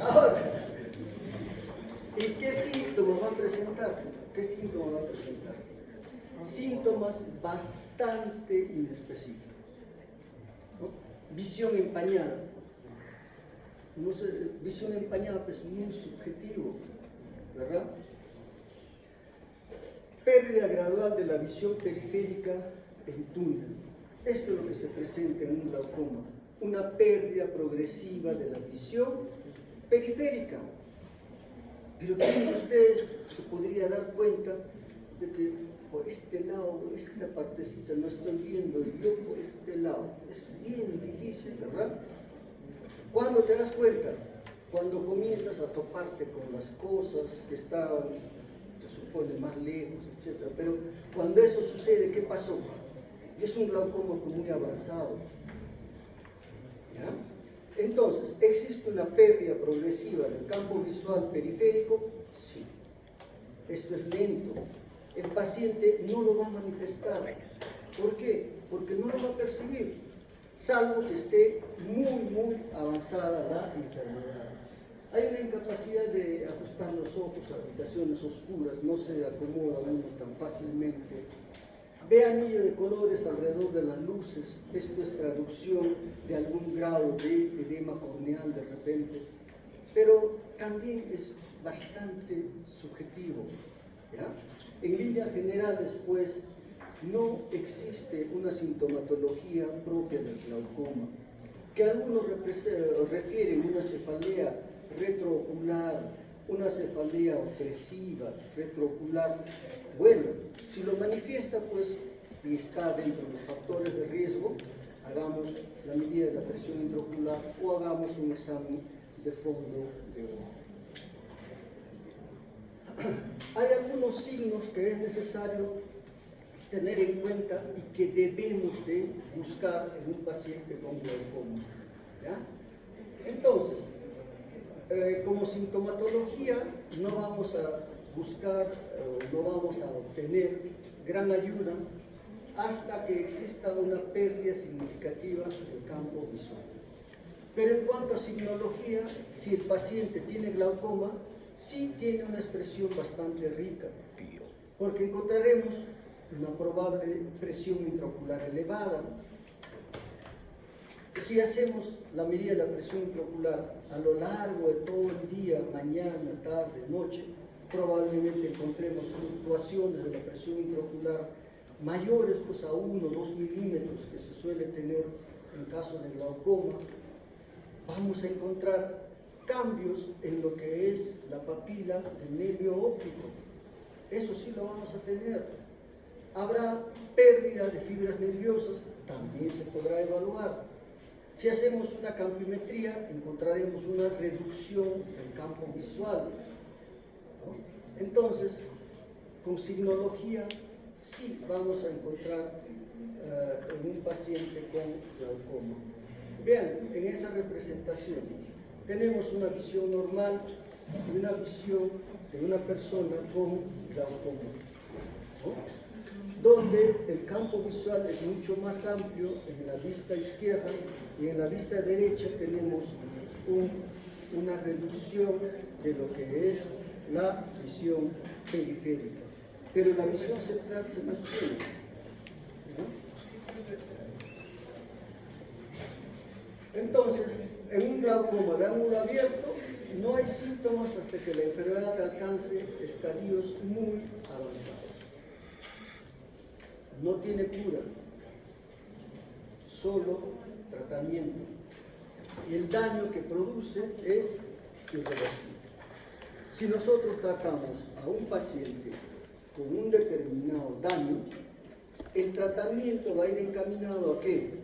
Ahora, ¿y qué síntomas va a presentar? ¿Qué síntomas va a presentar? Síntomas bastante inespecíficos. ¿No? Visión empañada. No sé, visión empañada es muy subjetivo, ¿verdad? Pérdida gradual de la visión periférica en túnel. Esto es lo que se presenta en un glaucoma, una pérdida progresiva de la visión periférica. Pero ¿quién de ustedes se podría dar cuenta de que por este lado, esta partecita no estoy viendo, y yo por este lado? Es bien difícil, ¿verdad? ¿Cuándo te das cuenta? Cuando comienzas a toparte con las cosas que estaban, se supone, más lejos, etc. Pero cuando eso sucede, ¿qué pasó? Es un glaucoma muy avanzado. ¿Ya? Entonces, ¿existe una pérdida progresiva del campo visual periférico? Sí. Esto es lento. El paciente no lo va a manifestar. ¿Por qué? Porque no lo va a percibir, salvo que esté muy avanzada la enfermedad. Hay una incapacidad de ajustar los ojos a habitaciones oscuras, no se acomoda uno tan fácilmente. Ve anillo de colores alrededor de las luces, esto es traducción de algún grado de edema corneal de repente, pero también es bastante subjetivo. ¿Ya? En líneas generales, pues, no existe una sintomatología propia del glaucoma, que algunos refieren una cefalea retroocular, una cefalea opresiva, retroocular. Bueno, si lo manifiesta, pues, y está dentro de los factores de riesgo, hagamos la medida de la presión intraocular o hagamos un examen de fondo de ojo. Hay algunos signos que es necesario tener en cuenta y que debemos de buscar en un paciente con glaucoma. ¿Ya? Entonces, como sintomatología no vamos a buscar, no vamos a obtener gran ayuda hasta que exista una pérdida significativa del campo visual. Pero en cuanto a signología, si el paciente tiene glaucoma, sí tiene una expresión bastante rica, porque encontraremos una probable presión intraocular elevada. Si hacemos la medida de la presión intraocular a lo largo de todo el día, mañana, tarde, noche, probablemente encontremos fluctuaciones de la presión intraocular mayores pues, a 1 o 2 milímetros que se suele tener en caso de glaucoma. Vamos a encontrar cambios en lo que es la papila del nervio óptico. Eso sí lo vamos a tener. Habrá pérdida de fibras nerviosas, también se podrá evaluar. Si hacemos una campimetría, encontraremos una reducción del campo visual, ¿no? Entonces, con signología, sí vamos a encontrar en un paciente con glaucoma. Vean, en esa representación, tenemos una visión normal y una visión de una persona con glaucoma, ¿no? Donde el campo visual es mucho más amplio en la vista izquierda y en la vista derecha tenemos una reducción de lo que es la visión periférica, pero la visión central se mantiene, ¿no? Entonces, en un glaucoma de ángulo abierto no hay síntomas hasta que la enfermedad alcance estadios muy avanzados. No tiene cura, solo tratamiento. Y el daño que produce es irreversible. Si nosotros tratamos a un paciente con un determinado daño, el tratamiento va a ir encaminado ¿a qué?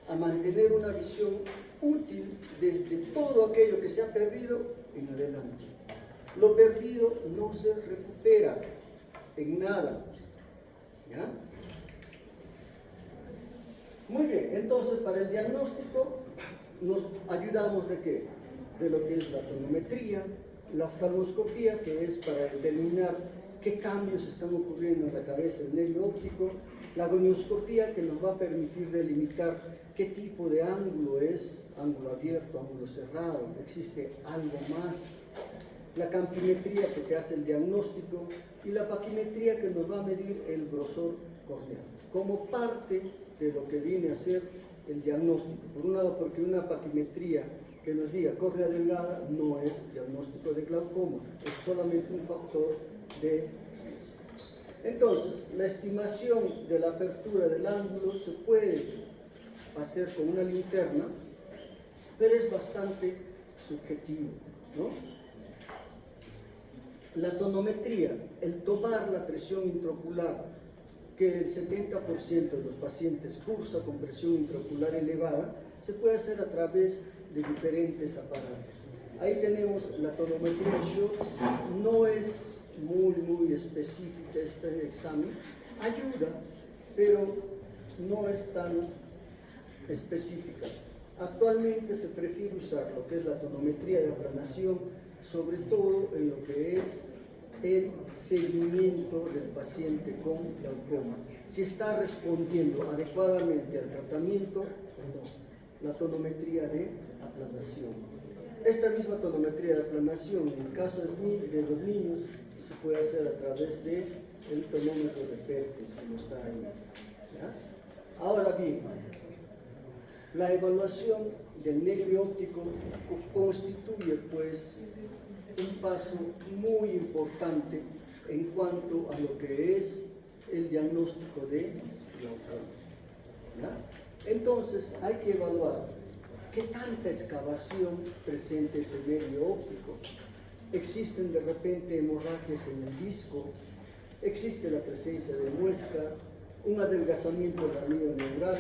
A mantener una visión útil desde todo aquello que se ha perdido en adelante. Lo perdido no se recupera en nada, ¿ya? Muy bien, entonces para el diagnóstico nos ayudamos ¿de qué? De lo que es la tonometría, la oftalmoscopía, que es para determinar qué cambios están ocurriendo en la cabeza del nervio óptico, la gonioscopía, que nos va a permitir delimitar qué tipo de ángulo es, ángulo abierto, ángulo cerrado, existe algo más, la campimetría, que te hace el diagnóstico, y la paquimetría, que nos va a medir el grosor corneal, como parte de lo que viene a ser el diagnóstico. Por un lado, porque una paquimetría que nos diga córnea delgada no es diagnóstico de glaucoma, es solamente un factor de riesgo. Entonces, la estimación de la apertura del ángulo se puede hacer con una linterna, pero es bastante subjetivo, ¿no? La tonometría, el tomar la presión intraocular, que el 70% de los pacientes cursa con presión intraocular elevada, se puede hacer a través de diferentes aparatos. Ahí tenemos la tonometría Schultz, no es muy específica este examen, ayuda, pero no es tan específica. Actualmente se prefiere usar lo que es la tonometría de aplanación, sobre todo en lo que es el seguimiento del paciente con glaucoma, si está respondiendo adecuadamente al tratamiento o no. La tonometría de aplanación. Esta misma tonometría de aplanación, en el caso de los niños, se puede hacer a través del tonómetro de Perkins, como está ahí, ¿ya? Ahora bien, la evaluación del nervio óptico constituye pues un paso muy importante en cuanto a lo que es el diagnóstico de glaucoma, ¿ya? Entonces hay que evaluar qué tanta excavación presenta ese nervio óptico. Existen de repente hemorragias en el disco, existe la presencia de muesca, un adelgazamiento del anillo neural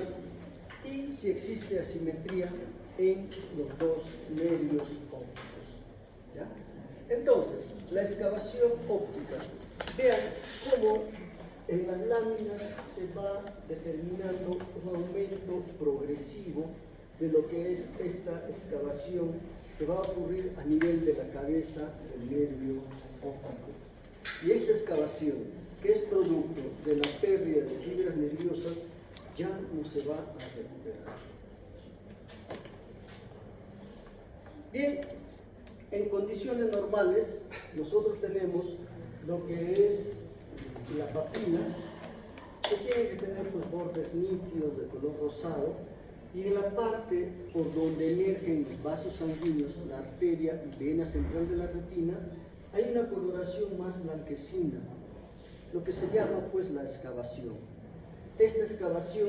y si existe asimetría en los dos nervios ópticos, ¿ya? Entonces, la excavación óptica, vean cómo en las láminas se va determinando un aumento progresivo de lo que es esta excavación que va a ocurrir a nivel de la cabeza del nervio óptico. Y esta excavación, que es producto de la pérdida de fibras nerviosas, ya no se va a recuperar. Bien, en condiciones normales, nosotros tenemos lo que es la papila, que tiene que tener pues, bordes nítidos de color rosado, y en la parte por donde emergen los vasos sanguíneos, la arteria y vena central de la retina, hay una coloración más blanquecina, lo que se llama pues la excavación. Esta excavación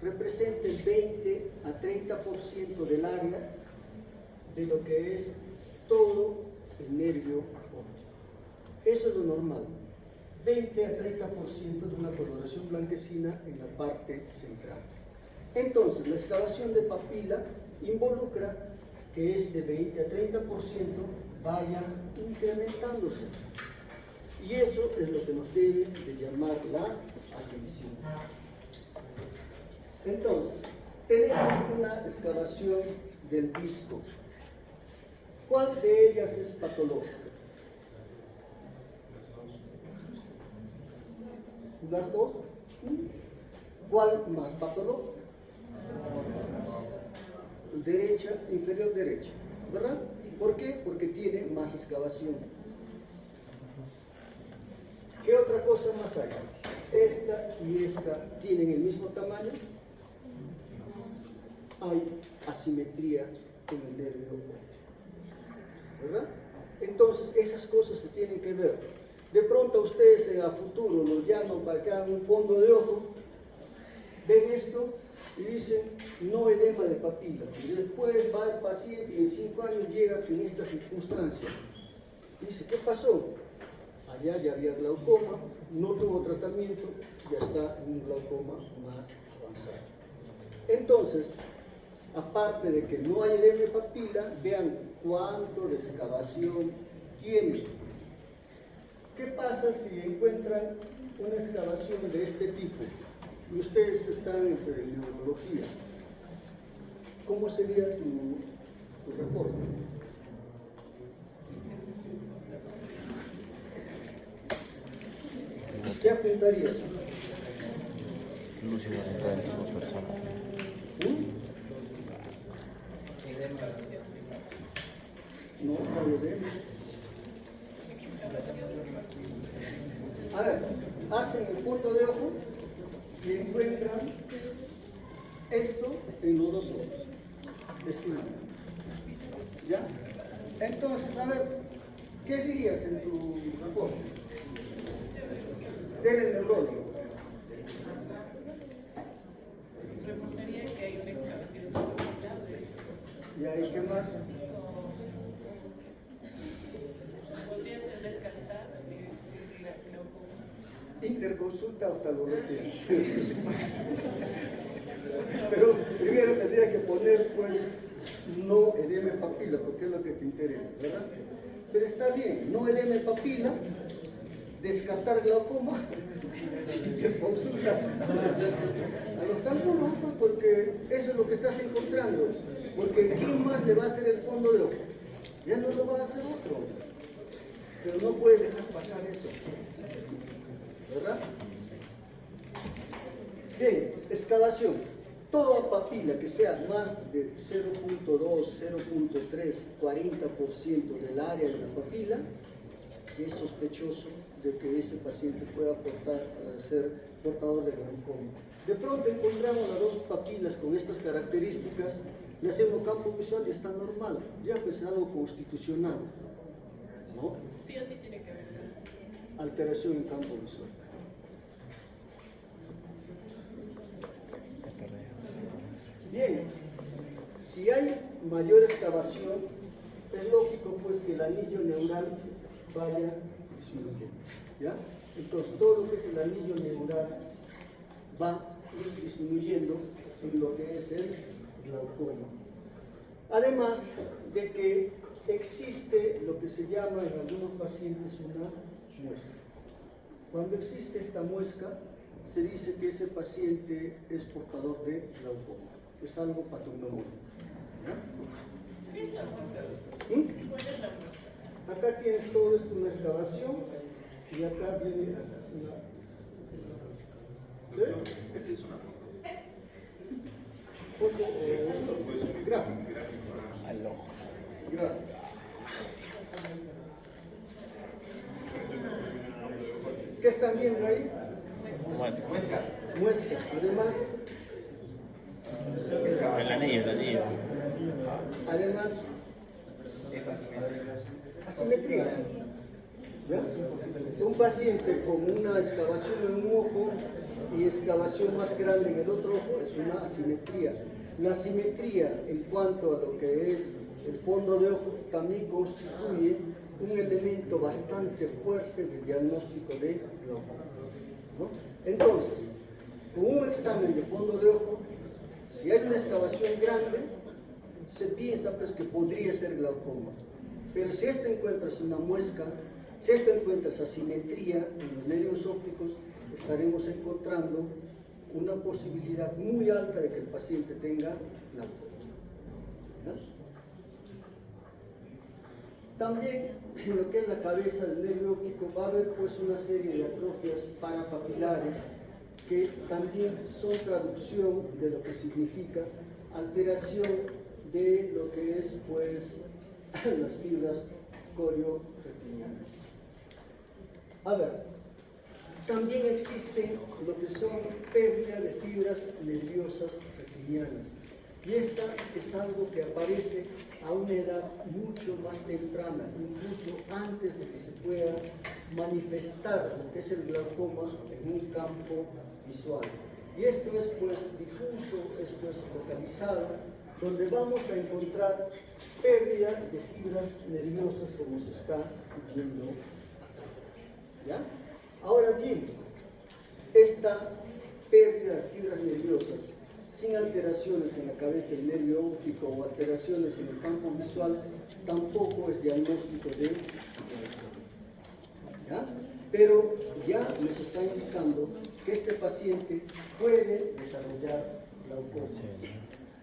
representa el 20 a 30% del área de lo que es todo el nervio óptico. Eso es lo normal, 20 a 30% de una coloración blanquecina en la parte central. Entonces, la excavación de papila involucra que este 20 a 30% vaya incrementándose. Y eso es lo que nos debe de llamar la atención. Entonces, tenemos una excavación del disco. ¿Cuál de ellas es patológica? ¿Las dos? ¿Cuál más patológica? Derecha, inferior derecha, ¿verdad? ¿Por qué? Porque tiene más excavación. ¿Qué otra cosa más hay? Esta y esta tienen el mismo tamaño. Hay asimetría en el nervio óptico, ¿verdad? Entonces, esas cosas se tienen que ver. De pronto ustedes en el futuro los llaman para que hagan un fondo de ojo, ven esto y dicen no edema de papila. Y después va el paciente y en 5 años llega en esta circunstancia. Dice, ¿qué pasó? Allá ya había glaucoma, no tuvo tratamiento, ya está en un glaucoma más avanzado. Entonces, aparte de que no hay edema de papila, vean cuánto de excavación tiene. ¿Qué pasa si encuentran una excavación de este tipo? Y ustedes están en neurología. ¿Cómo sería tu reporte? ¿Qué apuntarías? Lúcido dentro del tipo de persona. No, no edema. A ver, hacen el punto de ojo y encuentran esto en los dos ojos, estimado. ¿Ya? Entonces, a ver, ¿qué dirías en tu reporte? Denle el rollo. Reportaría que hay una excavación. ¿Y ahí qué más? Podría ser descartar glaucoma. Interconsulta oftalmología. Pero primero tendría que poner, pues, no edema papila, porque es lo que te interesa, ¿verdad? Pero está bien, no edema papila, descartar glaucoma, consulta al oftalmólogo, porque eso es lo que estás encontrando. Porque ¿quién más le va a hacer el fondo de ojo? Ya no lo va a hacer otro. Pero no puedes dejar pasar eso, ¿verdad? Bien, excavación. Toda papila que sea más de 0.2, 0.3, 40% del área de la papila, es sospechoso de que ese paciente pueda ser portador de glaucoma. De pronto encontramos las dos papilas con estas características, le hacemos campo visual y está normal, ya pues es algo constitucional, ¿no? Sí o sí tiene que ver. Alteración en campo visual. Bien, si hay mayor excavación, es lógico pues que el anillo neural vaya disminuyendo, ¿ya? Entonces todo lo que es el anillo neural va disminuyendo en lo que es el glaucoma. Además de que existe lo que se llama en algunos pacientes una muesca. Cuando existe esta muesca, se dice que ese paciente es portador de glaucoma. Es algo patognomónico. ¿Qué es la muesca? ¿Mm? ¿Cuál es la muesca? Acá tienes todo esto, una excavación, y acá viene una... ¿Sí? Esa es una Foto, gráfico. Al ojo. Gráfico. ¿Qué están viendo ahí? Muescas. Muesca. Además, El anillo. además, asimetría. ¿Ya? Un paciente con una excavación en un ojo y excavación más grande en el otro ojo es una asimetría. La asimetría en cuanto a lo que es el fondo de ojo también constituye un elemento bastante fuerte de diagnóstico de glaucoma, ¿no? Entonces, con un examen de fondo de ojo, si hay una excavación grande, se piensa pues que podría ser glaucoma. Pero si esto encuentras una muesca, si esto encuentras asimetría en los nervios ópticos, estaremos encontrando una posibilidad muy alta de que el paciente tenga glaucoma, ¿no? También en lo que es la cabeza del nervio óptico va a haber pues una serie de atrofias parapapilares que también son traducción de lo que significa alteración de lo que es pues las fibras coreo-retinianas. A ver, también existen lo que son pérdida de fibras nerviosas retinianas. Y esta es algo que aparece a una edad mucho más temprana, incluso antes de que se pueda manifestar lo que es el glaucoma en un campo visual. Y esto es pues difuso, esto es localizado, donde vamos a encontrar pérdida de fibras nerviosas como se está viendo acá. ¿Ya? Ahora bien, esta pérdida de fibras nerviosas sin alteraciones en la cabeza del nervio óptico o alteraciones en el campo visual tampoco es diagnóstico de glaucoma. ¿Ya? Pero ya nos está indicando que este paciente puede desarrollar glaucoma.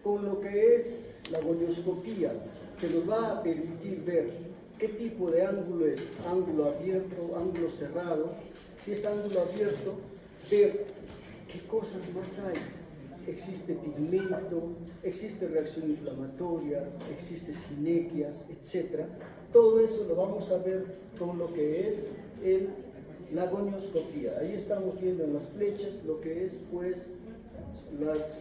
Con lo que es la gonioscopía, que nos va a permitir ver qué tipo de ángulo es, ángulo abierto, ángulo cerrado. Si es ángulo abierto, ver qué cosas más hay. Existe pigmento, existe reacción inflamatoria, existe sinequias, etc. Todo eso lo vamos a ver con lo que es la gonioscopía. Ahí estamos viendo en las flechas lo que es pues las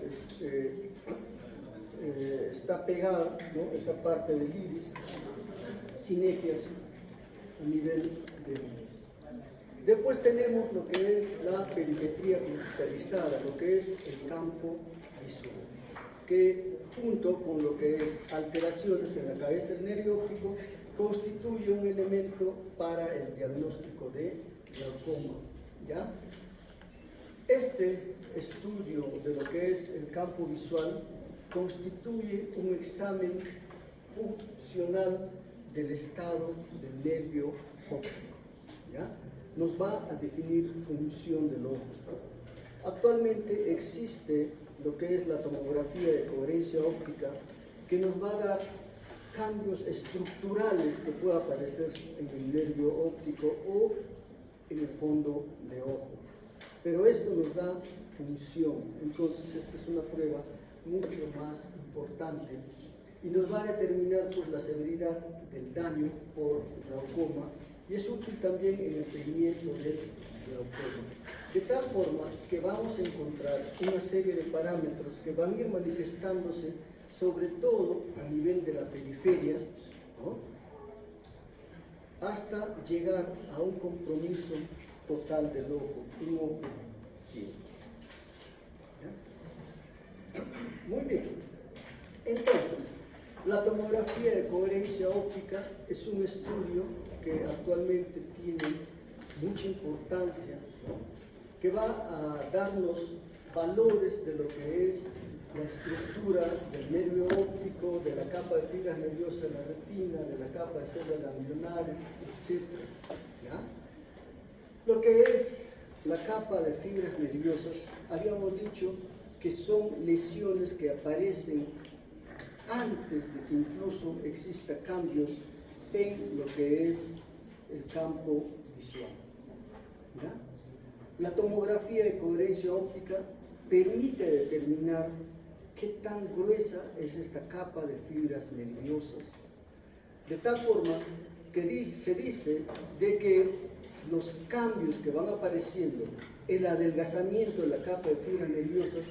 está pegada, ¿no?, esa parte del iris, sinequias a nivel del iris. Después tenemos lo que es la perimetría digitalizada, lo que es el campo visual, que junto con lo que es alteraciones en la cabeza del nervio óptico constituye un elemento para el diagnóstico de glaucoma. ¿Ya? Este estudio de lo que es el campo visual constituye un examen funcional del estado del nervio óptico. ¿Ya? Nos va a definir función del ojo. Actualmente existe lo que es la tomografía de coherencia óptica, que nos va a dar cambios estructurales que pueda aparecer en el nervio óptico o en el fondo de ojo. Pero esto nos da función. Entonces esta es una prueba mucho más importante y nos va a determinar pues, la severidad del daño por glaucoma, y es útil también en el seguimiento del glaucoma. De tal forma que vamos a encontrar una serie de parámetros que van a ir manifestándose sobre todo a nivel de la periferia, ¿no?, hasta llegar a un compromiso total del ojo, un ojo ciego. Muy bien. Entonces, la tomografía de coherencia óptica es un estudio que actualmente tiene mucha importancia, ¿no?, que va a darnos valores de lo que es la estructura del nervio óptico, de la capa de fibras nerviosas de la retina, de la capa de células ganglionares, etc. ¿Ya? Lo que es la capa de fibras nerviosas, habíamos dicho que son lesiones que aparecen antes de que incluso exista cambios en lo que es el campo visual. ¿Ya? La tomografía de coherencia óptica permite determinar qué tan gruesa es esta capa de fibras nerviosas, de tal forma que se dice de que los cambios que van apareciendo, el adelgazamiento de la capa de fibras nerviosas,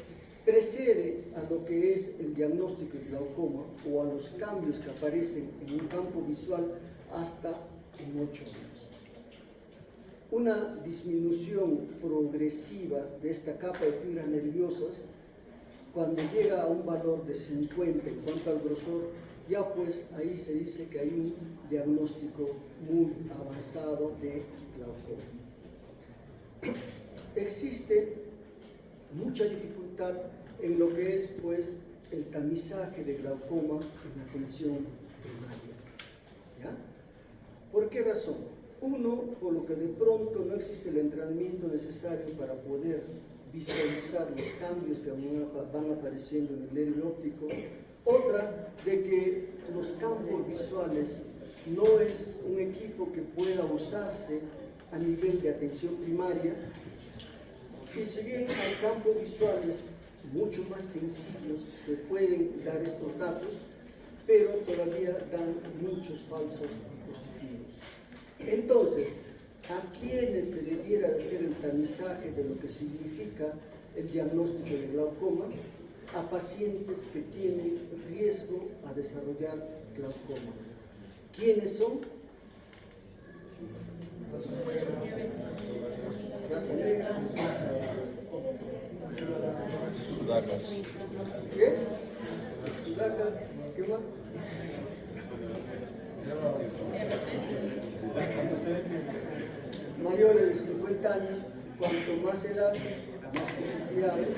precede a lo que es el diagnóstico de glaucoma o a los cambios que aparecen en un campo visual hasta en 8 años. Una disminución progresiva de esta capa de fibras nerviosas, cuando llega a un valor de 50 en cuanto al grosor, ya pues ahí se dice que hay un diagnóstico muy avanzado de glaucoma. Existe mucha dificultad en lo que es pues el tamizaje de glaucoma en la atención primaria. ¿Ya? ¿Por qué razón? Uno, por lo que de pronto no existe el entrenamiento necesario para poder visualizar los cambios que van apareciendo en el nervio óptico. Otra, de que los campos visuales no es un equipo que pueda usarse a nivel de atención primaria, y si bien hay campos visuales mucho más sencillos que pueden dar estos datos, pero todavía dan muchos falsos positivos. Entonces, ¿a quiénes se debiera hacer el tamizaje de lo que significa el diagnóstico de glaucoma? A pacientes que tienen riesgo a desarrollar glaucoma. ¿Quiénes son? Raza negra. Sudacas. ¿Qué? Sudaca. ¿Qué más? Mayores de 50 años, cuanto más edad, más posibilidades.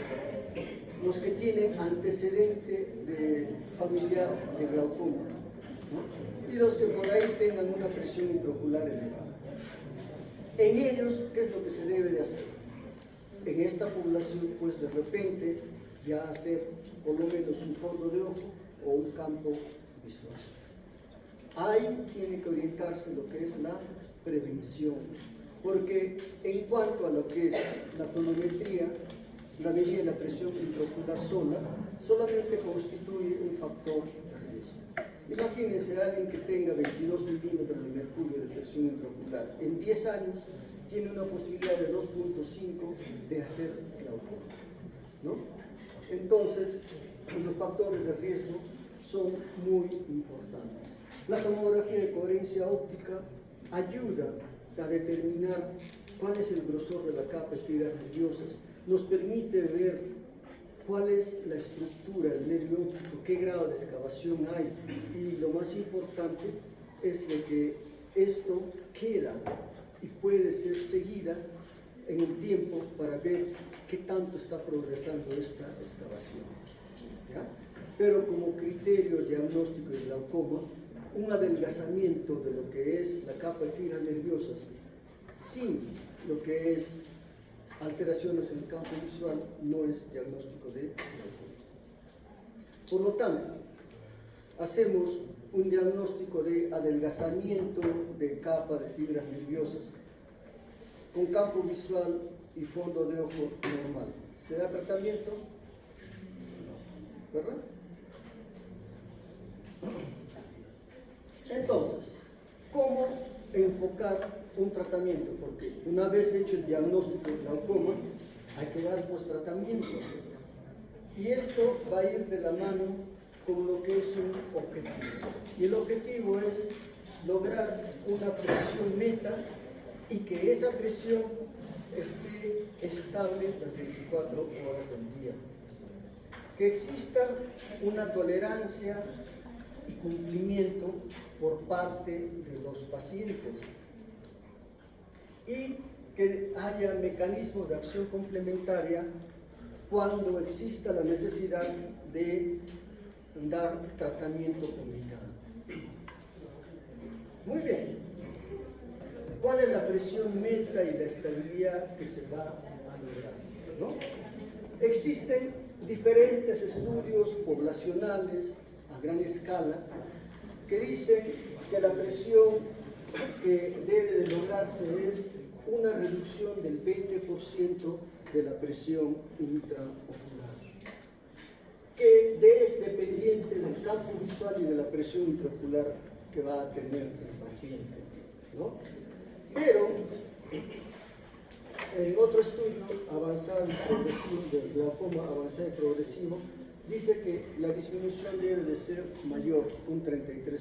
Los que tienen antecedente de familiar de glaucoma, ¿no? Y los que por ahí tengan una presión intraocular elevada. En ellos, ¿qué es lo que se debe de hacer? En esta población, pues de repente, ya hacer por lo menos un fondo de ojo o un campo visual. Ahí tiene que orientarse lo que es la prevención, porque en cuanto a lo que es la tonometría, la medida de la presión intraocular sola solamente constituye un factor de riesgo. Imagínense a alguien que tenga 22 milímetros de mercurio de presión intraocular. En 10 años tiene una posibilidad de 2.5 de hacer glaucoma, ¿no? Entonces, los factores de riesgo son muy importantes. La tomografía de coherencia óptica ayuda a determinar cuál es el grosor de la capa de fibras nerviosas, nos permite ver cuál es la estructura del nervio óptico, qué grado de excavación hay, y lo más importante es de que esto queda y puede ser seguida en el tiempo para ver qué tanto está progresando esta excavación, ¿ya? Pero como criterio diagnóstico de glaucoma, un adelgazamiento de lo que es la capa de fibras nerviosas sin lo que es alteraciones en el campo visual no es diagnóstico de glaucoma. Por lo tanto, hacemos un diagnóstico de adelgazamiento de capa de fibras nerviosas con campo visual y fondo de ojo normal. ¿Se da tratamiento? ¿Verdad? Entonces, ¿cómo enfocar un tratamiento? Porque una vez hecho el diagnóstico de glaucoma, hay que dar pues tratamiento. Y esto va a ir de la mano con lo que es un objetivo. Y el objetivo es lograr una presión meta y que esa presión esté estable las 24 horas del día. Que exista una tolerancia y cumplimiento por parte de los pacientes y que haya mecanismos de acción complementaria cuando exista la necesidad de dar tratamiento combinado. Muy bien. ¿Cuál es la presión meta y la estabilidad que se va a lograr, ¿no? Existen diferentes estudios poblacionales a gran escala que dicen que la presión que debe de lograrse es una reducción del 20% de la presión intraocular, que es dependiente del campo visual y de la presión intraocular que va a tener el paciente, ¿no? Pero en otro estudio avanzado y progresivo del glaucoma avanzado y progresivo dice que la disminución debe de ser mayor, un 33%,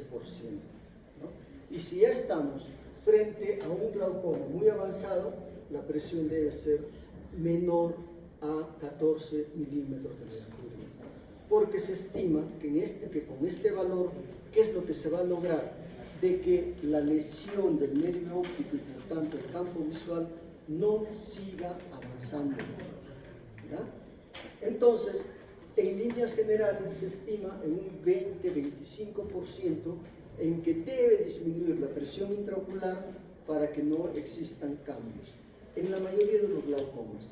¿no? Y si ya estamos frente a un glaucoma muy avanzado, la presión debe ser menor a 14 milímetros de mercurio, porque se estima que con este valor, ¿qué es lo que se va a lograr? De que la lesión del nervio óptico y por tanto el campo visual no siga avanzando, ¿ya? Entonces, en líneas generales se estima en un 20-25% en que debe disminuir la presión intraocular para que no existan cambios en la mayoría de los glaucomas.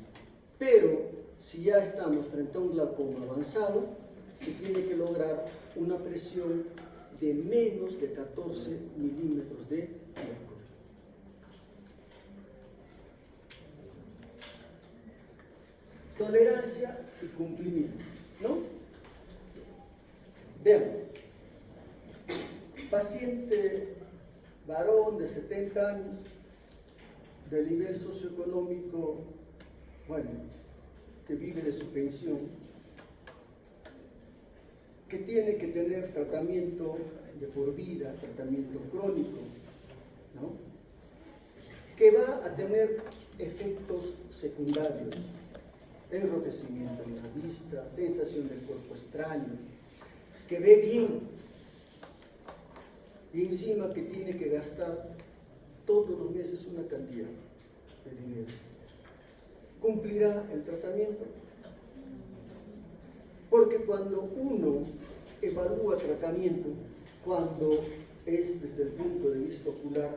Pero si ya estamos frente a un glaucoma avanzado, se tiene que lograr una presión de menos de 14 milímetros de mercurio. Tolerancia y cumplimiento, ¿no? Vean, paciente varón de 70 años, de nivel socioeconómico, bueno, que vive de su pensión, que tiene que tener tratamiento de por vida, tratamiento crónico, ¿no? Que va a tener efectos secundarios, enrojecimiento en la vista, sensación del cuerpo extraño, que ve bien y encima que tiene que gastar todos los meses una cantidad de dinero. ¿Cumplirá el tratamiento? Porque cuando uno evalúa tratamiento, cuando es desde el punto de vista ocular,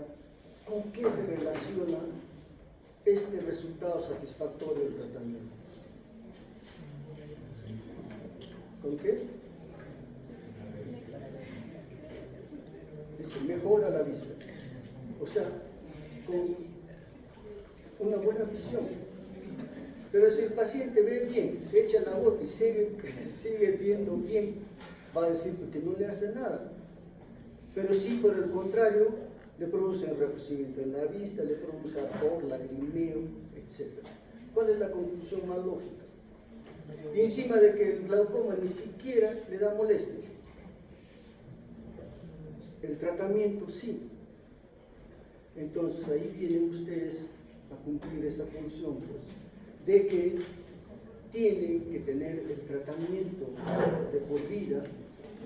¿con qué se relaciona este resultado satisfactorio del tratamiento? ¿Con qué? Dice, mejora la vista. O sea, con una buena visión. Pero si el paciente ve bien, se echa la gota y sigue viendo bien, va a decir que no le hace nada. Pero sí, por el contrario, le produce enrojecimiento en la vista, le produce ardor, lagrimeo, etc. ¿Cuál es la conclusión más lógica? Y encima de que el glaucoma ni siquiera le da molestias. El tratamiento sí. Entonces ahí vienen ustedes a cumplir esa función, pues, de que tienen que tener el tratamiento de por vida,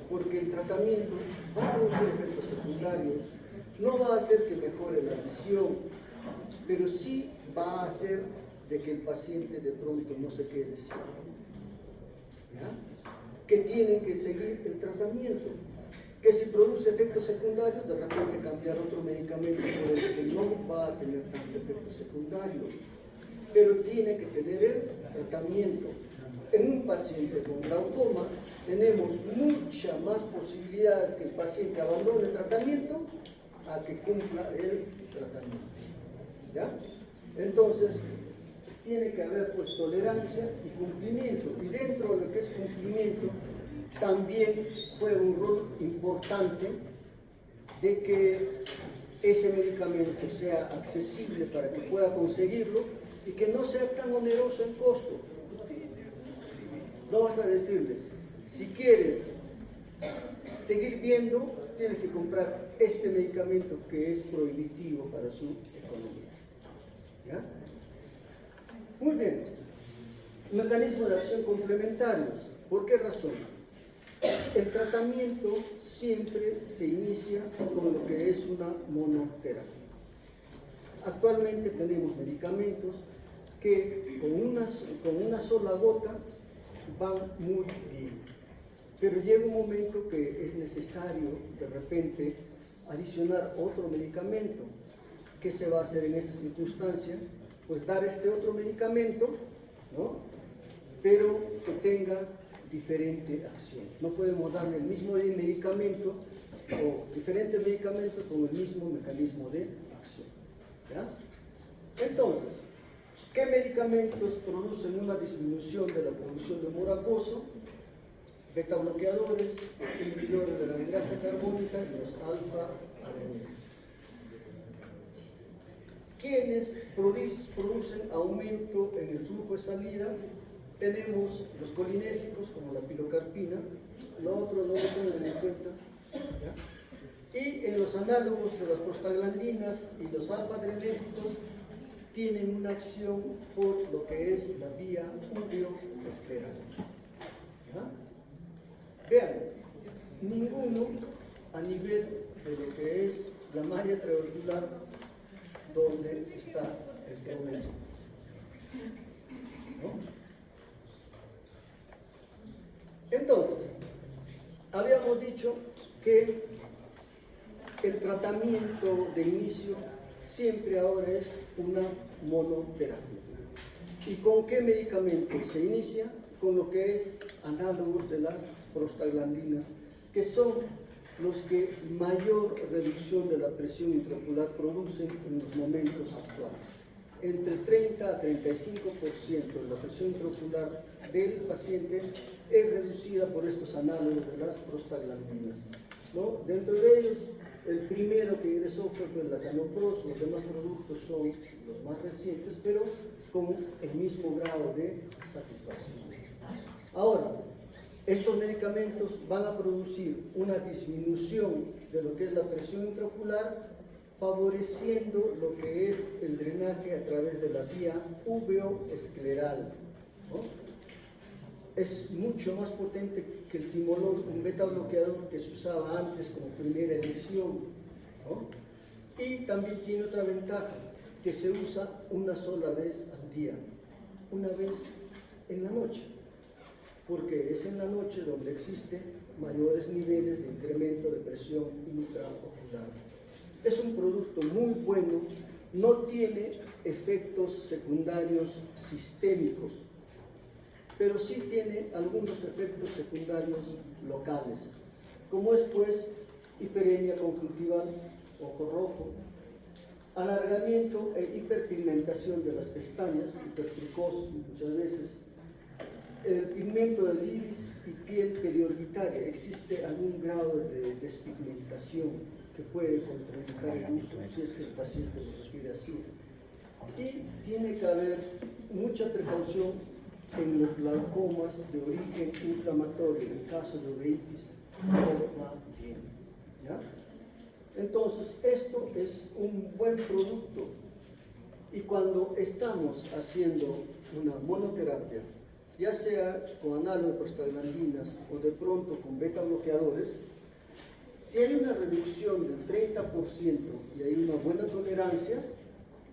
porque el tratamiento va a producir efectos secundarios, no va a hacer que mejore la visión, pero sí va a hacer de que el paciente de pronto no se quede ciego. ¿Ya? Que tienen que seguir el tratamiento, que si produce efectos secundarios, de repente cambiar otro medicamento por el que no va a tener tanto efecto secundario, pero tiene que tener el tratamiento. En un paciente con glaucoma tenemos muchas más posibilidades que el paciente abandone el tratamiento a que cumpla el tratamiento. ¿Ya? Entonces, tiene que haber pues tolerancia y cumplimiento, y dentro de lo que es cumplimiento también juega un rol importante de que ese medicamento sea accesible para que pueda conseguirlo y que no sea tan oneroso en costo. No vas a decirle, si quieres seguir viendo, tienes que comprar este medicamento que es prohibitivo para su economía. ¿Ya? Muy bien. Mecanismos de acción complementarios. ¿Por qué razón? El tratamiento siempre se inicia con lo que es una monoterapia. Actualmente tenemos medicamentos que con una sola gota van muy bien, pero llega un momento que es necesario de repente adicionar otro medicamento. ¿Qué se va a hacer en esa circunstancia? Pues dar este otro medicamento, ¿no? Pero que tenga diferente acción. No podemos darle el mismo medicamento o diferentes medicamentos con el mismo mecanismo de acción. ¿Ya? Entonces, ¿qué medicamentos producen una disminución de la producción de humor acuoso? Beta bloqueadores, inhibidores de la desgrasa carbónica y los alfa-adrenérgicos. ¿Quiénes producen aumento en el flujo de salida? Tenemos los colinérgicos como la pilocarpina, lo otro no lo tengan en cuenta. ¿Ya? Y en los análogos de las prostaglandinas y los alfa-adrenérgicos tienen una acción por lo que es la vía ureoescleral. Vean, ninguno a nivel de lo que es la malla trabecular donde está el problema. ¿No? Entonces, habíamos dicho que el tratamiento de inicio siempre ahora es una monoterapia. ¿Y con qué medicamento se inicia? Con lo que es análogos de las prostaglandinas, que son los que mayor reducción de la presión intraocular producen en los momentos actuales. Entre 30 a 35% de la presión intraocular del paciente es reducida por estos análogos de las prostaglandinas, ¿no? Dentro de ellos, el primero que ingresó fue el lacanopros, los demás productos son los más recientes, pero con el mismo grado de satisfacción. Ahora, estos medicamentos van a producir una disminución de lo que es la presión intraocular, favoreciendo lo que es el drenaje a través de la vía uveoescleral, ¿no? Es mucho más potente que el timolol, un beta bloqueador que se usaba antes como primera elección, ¿no? Y también tiene otra ventaja, que se usa una sola vez al día, una vez en la noche, porque es en la noche donde existen mayores niveles de incremento de presión intraocular. Es un producto muy bueno, no tiene efectos secundarios sistémicos, pero sí tiene algunos efectos secundarios locales, como es pues hiperemia conjuntival, ojo rojo, alargamiento e hiperpigmentación de las pestañas, hipertricosis muchas veces, el pigmento del iris y piel periorbitaria, existe algún grado de despigmentación que puede contraindicar el uso, si es que el paciente lo refiere así. Y tiene que haber mucha precaución en los glaucomas de origen inflamatorio, en el caso de uveitis, no va bien, ¿ya? Entonces, esto es un buen producto. Y cuando estamos haciendo una monoterapia, ya sea con análogo de prostaglandinas o de pronto con beta bloqueadores, si hay una reducción del 30% y hay una buena tolerancia,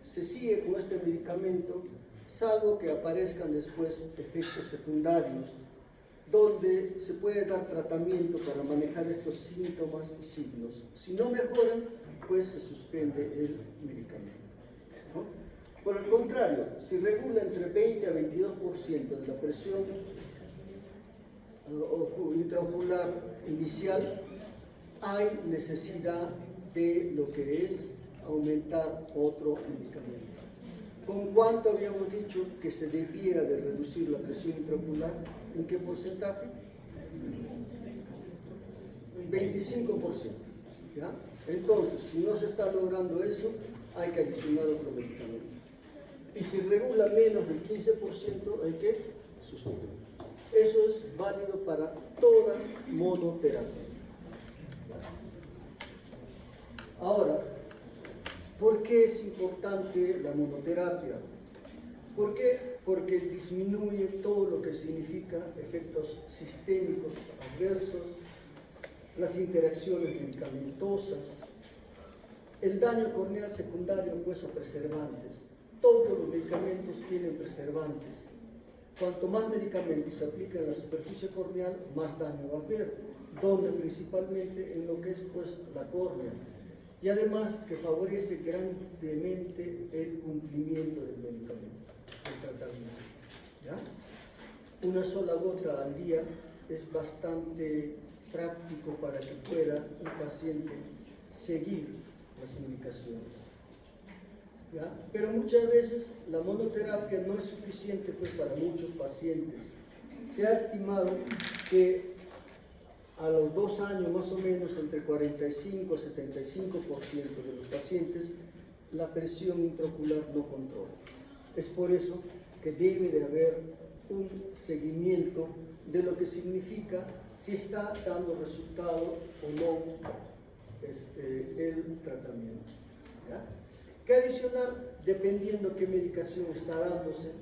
se sigue con este medicamento, salvo que aparezcan después efectos secundarios, donde se puede dar tratamiento para manejar estos síntomas y signos. Si no mejoran, pues se suspende el medicamento, ¿no? Por el contrario, si regula entre 20 a 22% de la presión intraocular inicial, hay necesidad de lo que es aumentar otro medicamento. ¿Con cuánto habíamos dicho que se debiera de reducir la presión intraocular? ¿En qué porcentaje? 25%, ¿ya? Entonces, si no se está logrando eso, hay que adicionar otro medicamento. Y si regula menos del 15%, hay que sustituir. Eso es válido para toda monoterapia. Ahora, ¿por qué es importante la monoterapia? ¿Por qué? Porque disminuye todo lo que significa efectos sistémicos adversos, las interacciones medicamentosas, el daño corneal secundario pues a preservantes. Todos los medicamentos tienen preservantes. Cuanto más medicamentos se aplican en la superficie corneal, más daño va a haber, donde principalmente en lo que es pues la córnea. Y además que favorece grandemente el cumplimiento del medicamento, el tratamiento, ¿ya? Una sola gota al día es bastante práctico para que pueda un paciente seguir las indicaciones, ¿ya? Pero muchas veces la monoterapia no es suficiente pues, para muchos pacientes. Se ha estimado que a los 2 años más o menos entre 45 a 75% de los pacientes la presión intraocular no controla. Es por eso que debe de haber un seguimiento de lo que significa si está dando resultado o no el tratamiento, ¿ya? ¿Qué adicionar? Dependiendo qué medicación está dándose,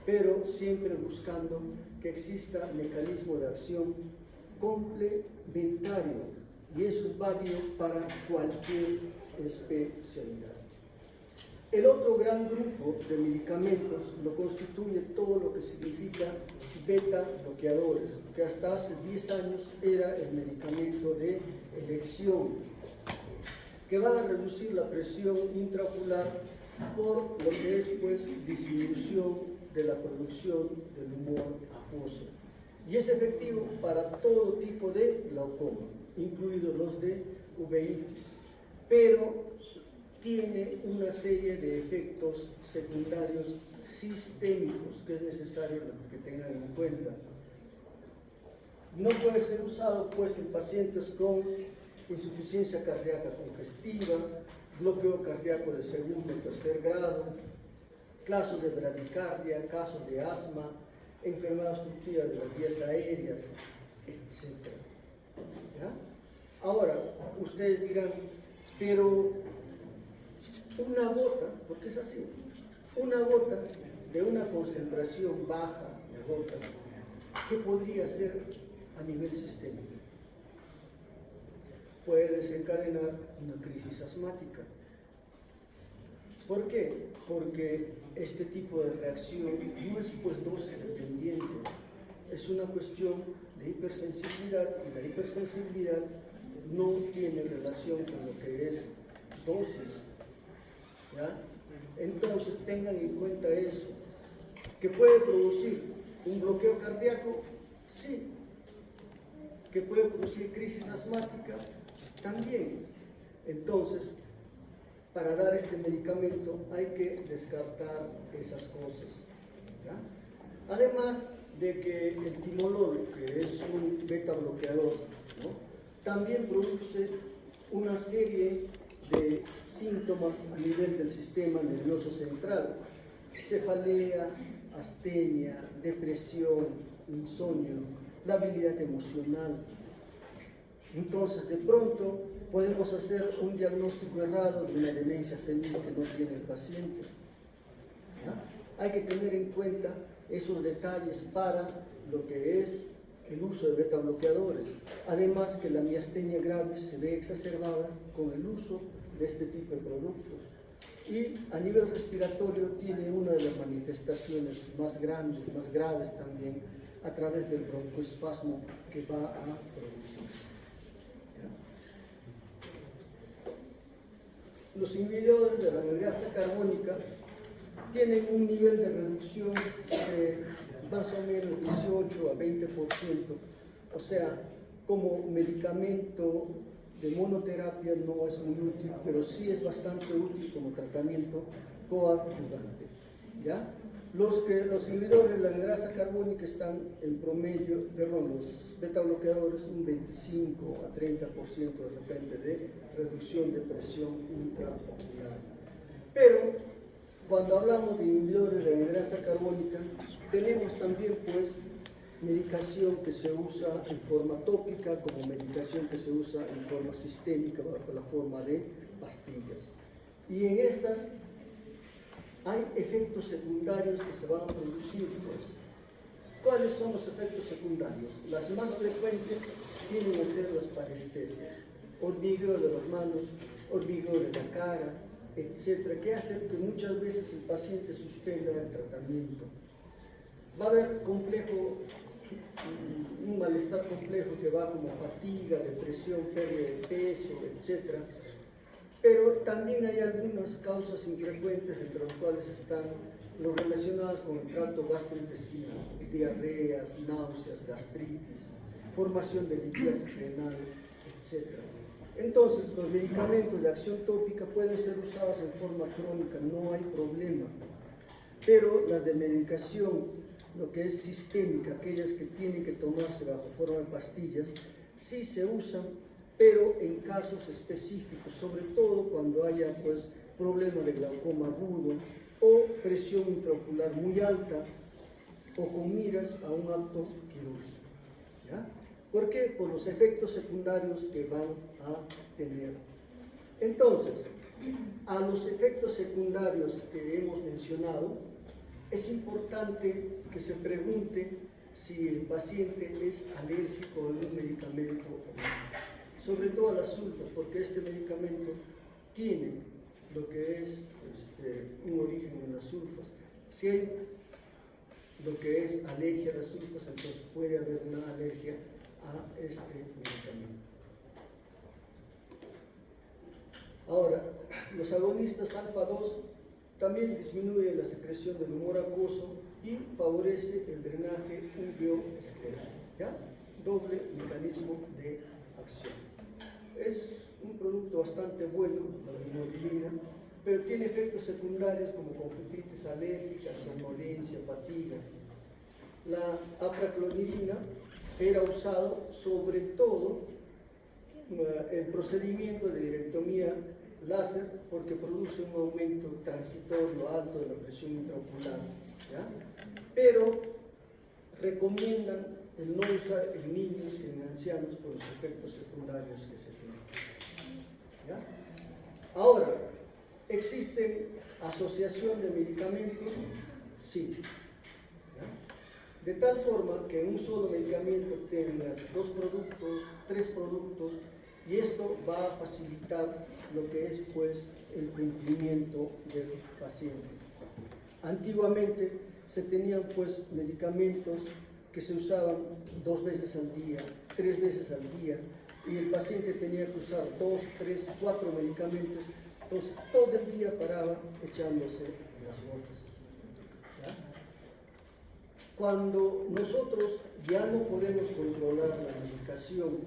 pero siempre buscando que exista mecanismo de acción complementario, y eso es válido para cualquier especialidad. El otro gran grupo de medicamentos lo constituye todo lo que significa beta bloqueadores, que hasta hace 10 años era el medicamento de elección, que va a reducir la presión intraocular por lo que es pues disminución de la producción del humor acuoso. Y es efectivo para todo tipo de glaucoma. incluidos los de uveitis, pero tiene una serie de efectos secundarios sistémicos que es necesario que tengan en cuenta. No puede ser usado pues en pacientes con insuficiencia cardíaca congestiva, bloqueo cardíaco de segundo o tercer grado, casos de bradicardia, casos de asma, enfermedad obstructiva de las vías aéreas, etc. ¿Ya? Ahora, ustedes dirán, pero una gota, porque es así, una gota de una concentración baja de gotas, ¿qué podría ser a nivel sistémico? Puede desencadenar una crisis asmática. ¿Por qué? Porque este tipo de reacción no es pues dosis dependiente, es una cuestión de hipersensibilidad, y la hipersensibilidad no tiene relación con lo que es dosis. ¿Ya? Entonces tengan en cuenta eso, que puede producir un bloqueo cardíaco, sí, que puede producir crisis asmática, también. Entonces, para dar este medicamento hay que descartar esas cosas. ¿Ya? Además de que el timolol, que es un beta bloqueador, ¿no?, también produce una serie de síntomas a nivel del sistema nervioso central: cefalea, astenia, depresión, insomnio, labilidad emocional. Entonces, de pronto, podemos hacer un diagnóstico errado de una demencia senil que no tiene el paciente. ¿Ya? Hay que tener en cuenta esos detalles para lo que es el uso de beta bloqueadores. Además que la miastenia gravis se ve exacerbada con el uso de este tipo de productos. Y a nivel respiratorio tiene una de las manifestaciones más grandes, más graves también, a través del broncoespasmo que va a producir. Los inhibidores de la anhidrasa carbónica tienen un nivel de reducción de más o menos 18 a 20%, o sea, como medicamento de monoterapia no es muy útil, pero sí es bastante útil como tratamiento coadyuvante. ¿Ya? Los inhibidores de la anhidrasa carbónica están en promedio, los beta bloqueadores, un 25 a 30% de repente de reducción de presión intraocular. Pero cuando hablamos de inhibidores de la anhidrasa carbónica, tenemos también pues medicación que se usa en forma tópica, como medicación que se usa en forma sistémica bajo la forma de pastillas. Y en estas hay efectos secundarios que se van a producir. Pues. ¿Cuáles son los efectos secundarios? Las más frecuentes tienen a ser las parestesias, hormigueo de las manos, hormigueo de la cara, etcétera, que hacen que muchas veces el paciente suspenda el tratamiento. Va a haber un malestar complejo que va como fatiga, depresión, pérdida de peso, etcétera. Pero también hay algunas causas infrecuentes, entre las cuales están los relacionados con el tracto gastrointestinal: diarreas, náuseas, gastritis, formación de liquidez renal, etc. Entonces, los medicamentos de acción tópica pueden ser usados en forma crónica, no hay problema. Pero las de medicación, lo que es sistémica, aquellas que tienen que tomarse bajo forma de pastillas, sí se usan, pero en casos específicos, sobre todo cuando haya pues problemas de glaucoma agudo o presión intraocular muy alta o con miras a un acto quirúrgico. ¿Ya? ¿Por qué? Por los efectos secundarios que van a tener. Entonces, a los efectos secundarios que hemos mencionado, es importante que se pregunte si el paciente es alérgico a un medicamento o no. Sobre todo a las sulfas, porque este medicamento tiene lo que es un origen en las sulfas. Si hay lo que es alergia a las sulfas, entonces puede haber una alergia a este medicamento. Ahora, los agonistas alfa-2 también disminuyen la secreción del humor acuoso y favorece el drenaje uveoescleral. ¿Ya? Doble mecanismo de acción. Es un producto bastante bueno, la immunoglobulina, pero tiene efectos secundarios como conjuntivitis alérgica, somnolencia, fatiga. La apraclonidina era usado sobre todo el procedimiento de directomía láser porque produce un aumento transitorio alto de la presión intraocular, ¿ya? Pero recomiendan el no usar en niños y en ancianos por los efectos secundarios que se tienen, ¿ya? Ahora, ¿existe asociación de medicamentos? Sí, ¿ya? De tal forma que en un solo medicamento tengas 2 productos, 3 productos, y esto va a facilitar lo que es pues el cumplimiento del paciente. Antiguamente se tenían pues medicamentos que se usaban 2 veces al día, 3 veces al día, y el paciente tenía que usar 2, 3, 4 medicamentos, entonces todo el día paraba echándose las gotas, ¿ya? Cuando nosotros ya no podemos controlar la medicación,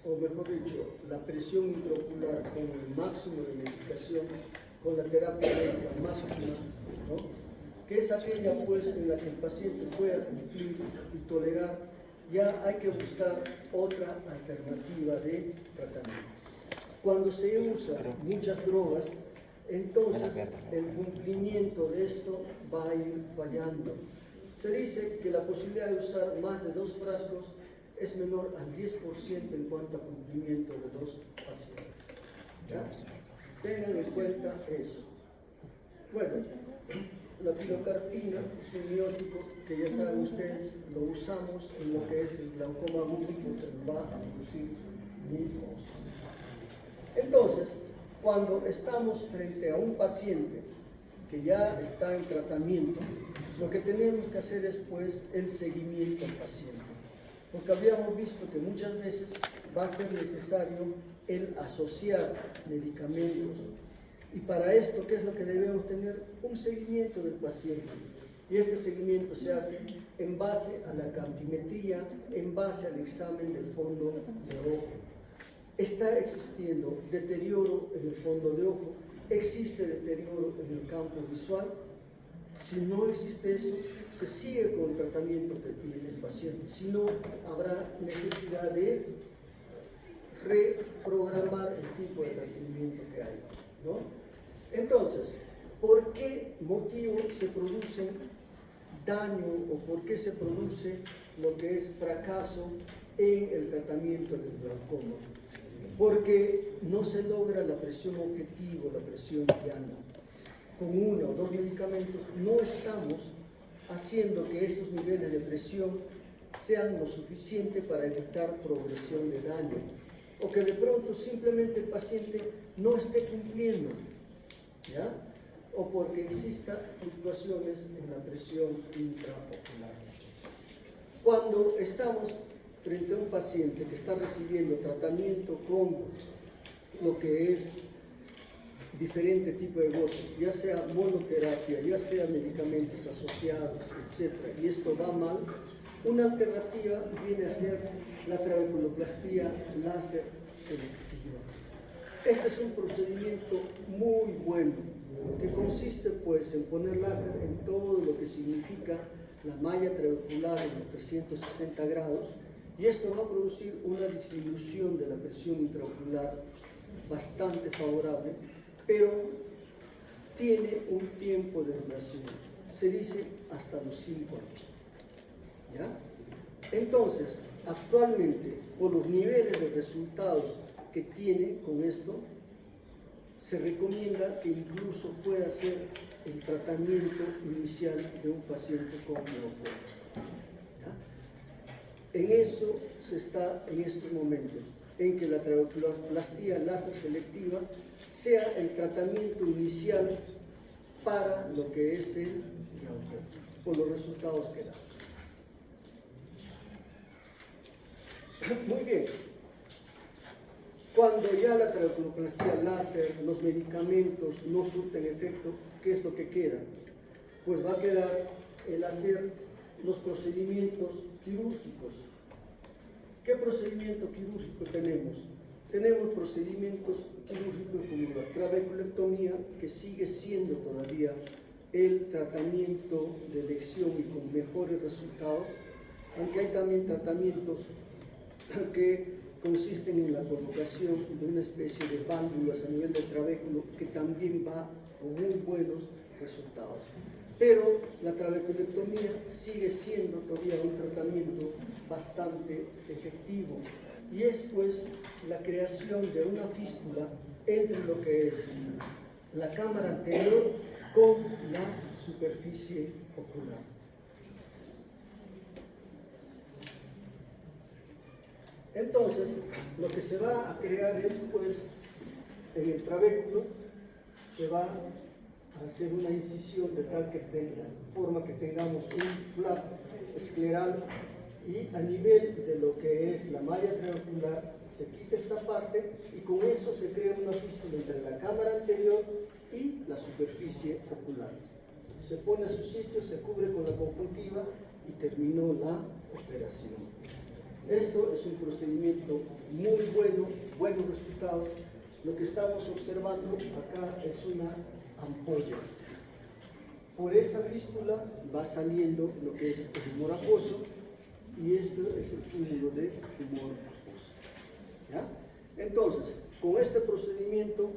o mejor dicho, la presión intraocular con el máximo de medicación, con la terapia médica máxima, ¿no? Que es aquella pues en la que el paciente pueda cumplir y tolerar, ya hay que buscar otra alternativa de tratamiento. Cuando se usa muchas drogas, entonces el cumplimiento de esto va a ir fallando. Se dice que la posibilidad de usar más de 2 frascos es menor al 10% en cuanto a cumplimiento de los pacientes, ¿ya? Tengan en cuenta eso. Bueno, la pilocarpina es un biótico que ya saben ustedes, lo usamos en lo que es el glaucoma agudo porque va a producir linfosis. Entonces, cuando estamos frente a un paciente que ya está en tratamiento, lo que tenemos que hacer es pues el seguimiento al paciente. Porque habíamos visto que muchas veces va a ser necesario el asociar medicamentos. Y para esto, ¿qué es lo que debemos tener? Un seguimiento del paciente. Y este seguimiento se hace en base a la campimetría, en base al examen del fondo de ojo. Está existiendo deterioro en el fondo de ojo, existe deterioro en el campo visual. Si no existe eso, se sigue con el tratamiento que tiene el paciente. Si no, habrá necesidad de reprogramar el tipo de tratamiento que hay, ¿no? Entonces, ¿por qué motivo se produce daño o por qué se produce lo que es fracaso en el tratamiento del glaucoma? Porque no se logra la presión objetivo, la presión diana. Con 1 o 2 medicamentos no estamos haciendo que esos niveles de presión sean lo suficiente para evitar progresión de daño o que de pronto simplemente el paciente no esté cumpliendo, ¿ya? O porque existan fluctuaciones en la presión intraocular. Cuando estamos frente a un paciente que está recibiendo tratamiento con lo que es diferente tipo de gotas, ya sea monoterapia, ya sea medicamentos asociados, etc., y esto va mal, una alternativa viene a ser la trabeculoplastía láser selectiva. Este es un procedimiento muy bueno, que consiste pues en poner láser en todo lo que significa la malla trabecular en los 360 grados, y esto va a producir una disminución de la presión intraocular bastante favorable, pero tiene un tiempo de duración, se dice hasta los 5 años, ¿ya? Entonces, actualmente, por los niveles de resultados que tiene con esto, se recomienda que incluso pueda ser el tratamiento inicial de un paciente con glaucoma. En eso se está en estos momentos, en que la trabeculoplastía láser selectiva sea el tratamiento inicial para lo que es el glaucoma, por los resultados que da. Muy bien. Cuando ya la trabeculoplastía láser, los medicamentos no surten efecto, ¿qué es lo que queda? Pues va a quedar el hacer los procedimientos quirúrgicos. ¿Qué procedimiento quirúrgico tenemos? Tenemos procedimientos quirúrgicos como la trabeculectomía, que sigue siendo todavía el tratamiento de elección y con mejores resultados, aunque hay también tratamientos que consisten en la colocación de una especie de válvulas a nivel del trabéculo que también va con muy buenos resultados. Pero la trabeculectomía sigue siendo todavía un tratamiento bastante efectivo, y esto es la creación de una fístula entre lo que es la cámara anterior con la superficie ocular. Entonces, lo que se va a crear es, pues, en el trabéculo se va a hacer una incisión de tal forma que tengamos un flap escleral, y a nivel de lo que es la malla trabecular se quita esta parte y con eso se crea una fístula entre la cámara anterior y la superficie ocular. Se pone a su sitio, se cubre con la conjuntiva y terminó la operación. Esto es un procedimiento muy bueno, buenos resultados. Lo que estamos observando acá es una ampolla. Por esa fístula va saliendo lo que es el tumor acuoso, y esto es el túmulo de tumor acuoso. ¿Ya? Entonces, con este procedimiento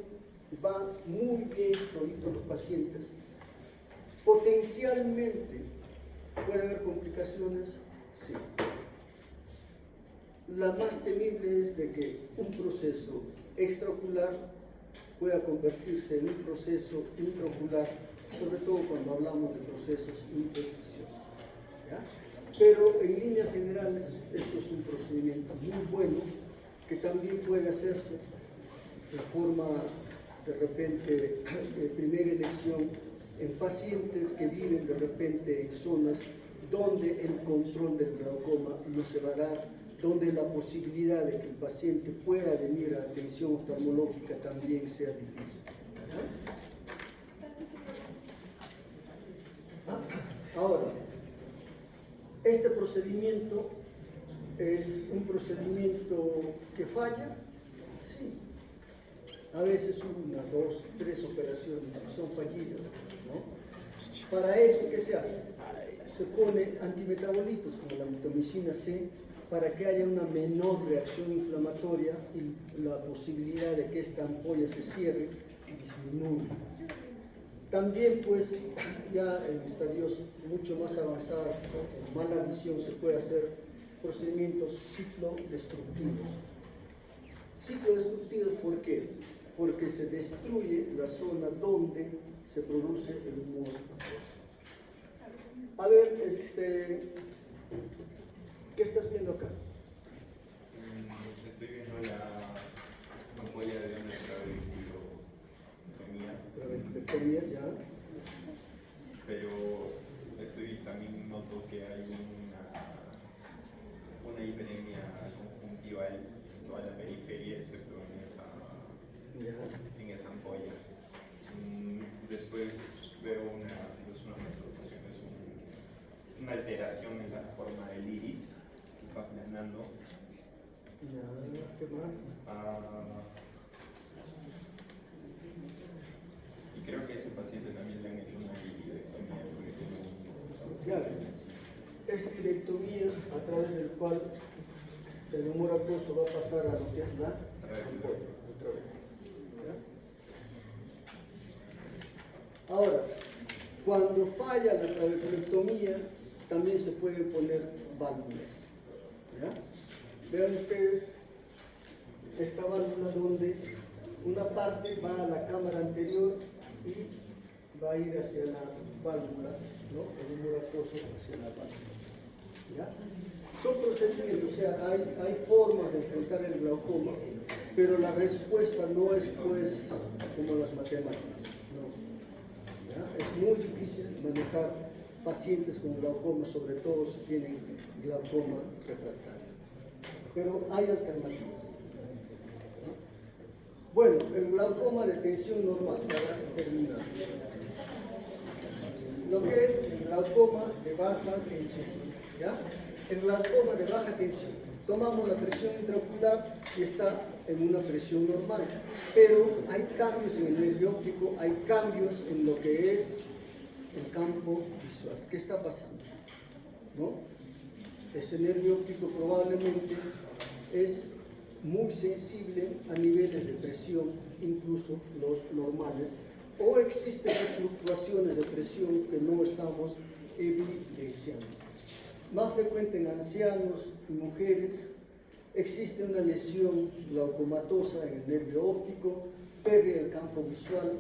va muy bien todos los pacientes. Potencialmente puede haber complicaciones, sí. La más temible es de que un proceso extraocular pueda convertirse en un proceso intraocular, sobre todo cuando hablamos de procesos infecciosos. ¿Ya? Pero en líneas generales esto es un procedimiento muy bueno que también puede hacerse de forma de repente de primera elección en pacientes que viven de repente en zonas donde el control del glaucoma no se va a dar, donde la posibilidad de que el paciente pueda venir a atención oftalmológica también sea difícil. Ahora, este procedimiento es un procedimiento que falla, sí. A veces 1, 2, 3 operaciones son fallidas, ¿no? Para eso, ¿qué se hace? Se pone antimetabolitos como la mitomicina C para que haya una menor reacción inflamatoria y la posibilidad de que esta ampolla se cierre y disminuya. También, pues, ya en estadios mucho más avanzados, con mala visión, se puede hacer procedimientos ciclodestructivos. Ciclodestructivos, ¿por qué? Porque se destruye la zona donde se produce el humor acuoso. A ver, ¿qué estás viendo acá? Estoy viendo la ampolla de una trabeculectomía, ya. Pero también noto que hay una hiperemia conjuntival en toda la periferia, excepto en esa ampolla. Después veo una malformación, una alteración en la forma del iris, se está aplanando. ¿Qué más? Y creo que a ese paciente también le han hecho una iridotomía porque tiene Claro, esta iridotomía a través del cual el humor acuoso va a pasar a lo que es la ampolla. Ahora, cuando falla la trabeculectomía, también se pueden poner válvulas. ¿Ya? Vean ustedes esta válvula donde una parte va a la cámara anterior y va a ir hacia la válvula, ¿no? El humor acuoso hacia la válvula. ¿Ya? Son procedimientos, o sea, hay formas de enfrentar el glaucoma, pero la respuesta no es pues como las matemáticas. No. ¿Ya? Es muy difícil manejar pacientes con glaucoma, sobre todo si tienen glaucoma refractario. Pero hay alternativas. ¿No? Bueno, el glaucoma de tensión normal, para terminar. Lo que es el glaucoma de baja tensión. ¿Ya? El glaucoma de baja tensión. tomamos la presión intraocular y está en una presión normal, pero hay cambios en el nervio óptico, hay cambios en lo que es el campo visual. ¿Qué está pasando? ¿No? Ese nervio óptico probablemente es muy sensible a niveles de presión, incluso los normales, o existen fluctuaciones de presión que no estamos evidenciando. Más frecuente en ancianos y mujeres, existe una lesión glaucomatosa en el nervio óptico, pérdida del campo visual,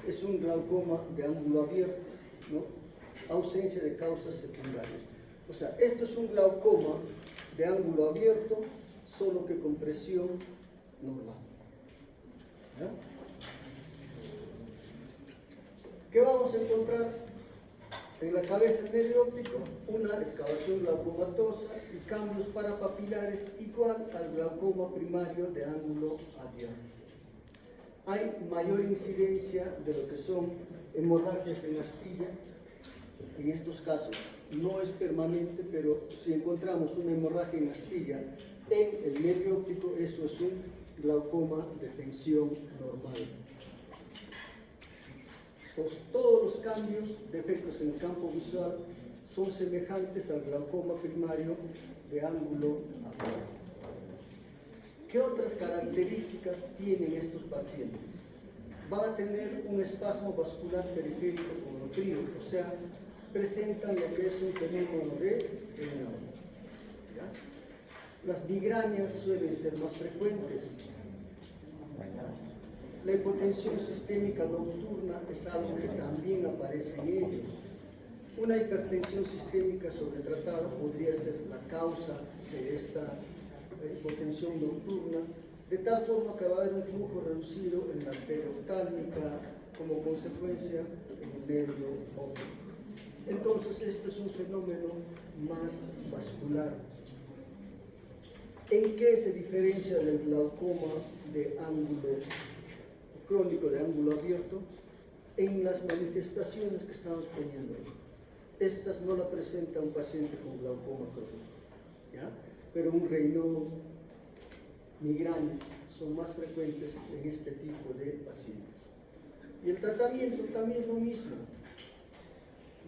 es un glaucoma de ángulo abierto, ¿no? Ausencia de causas secundarias. O sea, esto es un glaucoma de ángulo abierto, solo que con presión normal. ¿Ya? ¿Qué vamos a encontrar en la cabeza del nervio óptico? Una excavación glaucomatosa y cambios parapapilares igual al glaucoma primario de ángulo abierto. Hay mayor incidencia de lo que son hemorragias en astilla. En estos casos no es permanente, pero si encontramos una hemorragia en astilla en el nervio óptico, eso es un glaucoma de tensión normal. Pues todos los cambios de efectos en el campo visual son semejantes al glaucoma primario de ángulo abierto. ¿Qué otras características tienen estos pacientes? Van a tener un espasmo vascular periférico con frío, o sea, presentan lo que es un fenómeno de frenado. Las migrañas suelen ser más frecuentes. La hipotensión sistémica nocturna es algo que también aparece en ellos. Una hipertensión sistémica sobretratada podría ser la causa de esta hipotensión nocturna, de tal forma que va a haber un flujo reducido en la arteria oftálmica como consecuencia en el nervio óptico. Entonces, este es un fenómeno más vascular. ¿En qué se diferencia del glaucoma de ángulo crónico de ángulo abierto? En las manifestaciones que estamos poniendo ahí. Estas no la presenta un paciente con glaucoma crónico, ¿ya? Pero un Raynaud, migrañas son más frecuentes en este tipo de pacientes. Y el tratamiento también es lo mismo.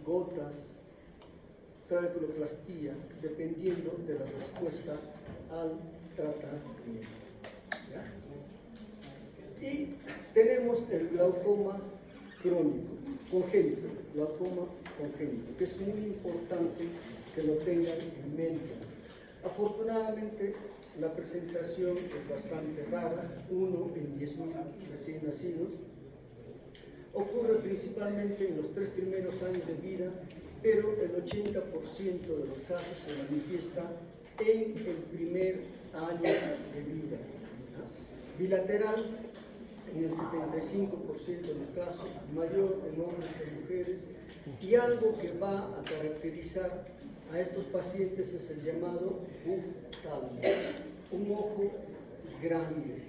Gotas, trabeculoplastía, dependiendo de la respuesta al tratamiento. ¿Ya? Y tenemos el glaucoma crónico, congénito, glaucoma congénito, que es muy importante que lo tengan en mente. Afortunadamente, la presentación es bastante rara, 1 en 10.000 recién nacidos. Ocurre principalmente en los 3 primeros años de vida, pero el 80% de los casos se manifiesta en el primer año de vida. ¿No? Bilateral en el 75% de los casos, mayor en hombres que en mujeres, y algo que va a caracterizar a estos pacientes es el llamado buftalmo, un ojo grande.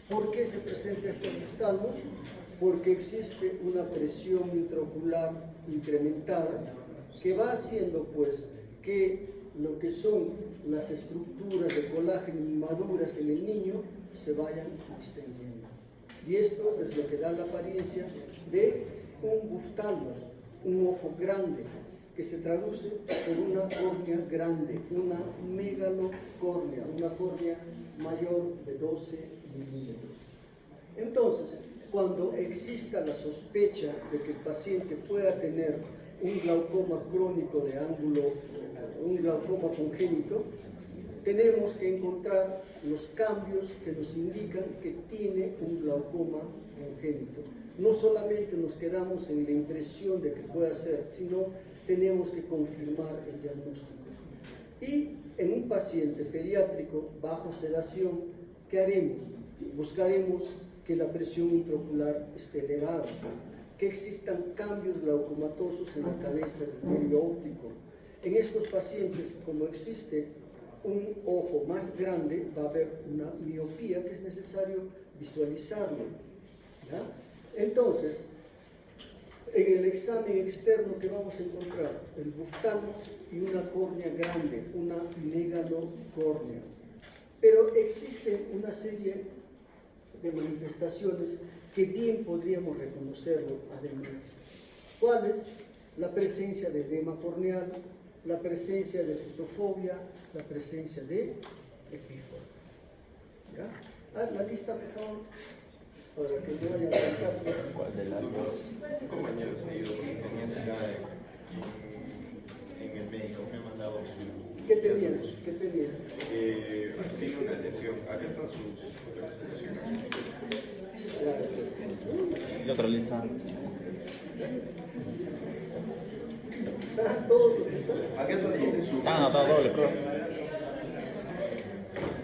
¿Por qué se presenta estos buftalmos? Porque existe una presión intraocular incrementada que va haciendo pues que lo que son las estructuras de colágeno inmaduras en el niño se vayan extendiendo. Y esto es lo que da la apariencia de un buftalmos, un ojo grande, que se traduce por una córnea grande, una megalocórnea, una córnea mayor de 12 milímetros. Entonces, cuando exista la sospecha de que el paciente pueda tener un glaucoma crónico de ángulo, un glaucoma congénito, tenemos que encontrar los cambios que nos indican que tiene un glaucoma congénito. No solamente nos quedamos en la impresión de que pueda ser, sino tenemos que confirmar el diagnóstico. Y en un paciente pediátrico bajo sedación, ¿qué haremos? Buscaremos que la presión intraocular esté elevada, que existan cambios glaucomatosos en la cabeza del nervio óptico. En estos pacientes, como existe un ojo más grande, va a haber una miopía que es necesario visualizarlo. ¿Ya? Entonces, En el examen externo que vamos a encontrar el buftalmos y una córnea grande, una megalocórnea. Pero existe una serie de manifestaciones que bien podríamos reconocerlo además. ¿Cuáles? La presencia de edema corneal, la presencia de citofobia, la presencia de epífora. ¿Ya? La lista, por favor, para que yo vaya a la casa. ¿Cuál de las dos? Un compañero se ha ido porque tenía cita en el médico, me ha mandado. ¿Qué tenía? ¿Qué tenía? Tiene una lesión. Acá están sus. ¿Y otra lista? Están todos. Acá está su. Se han anotado doble, creo.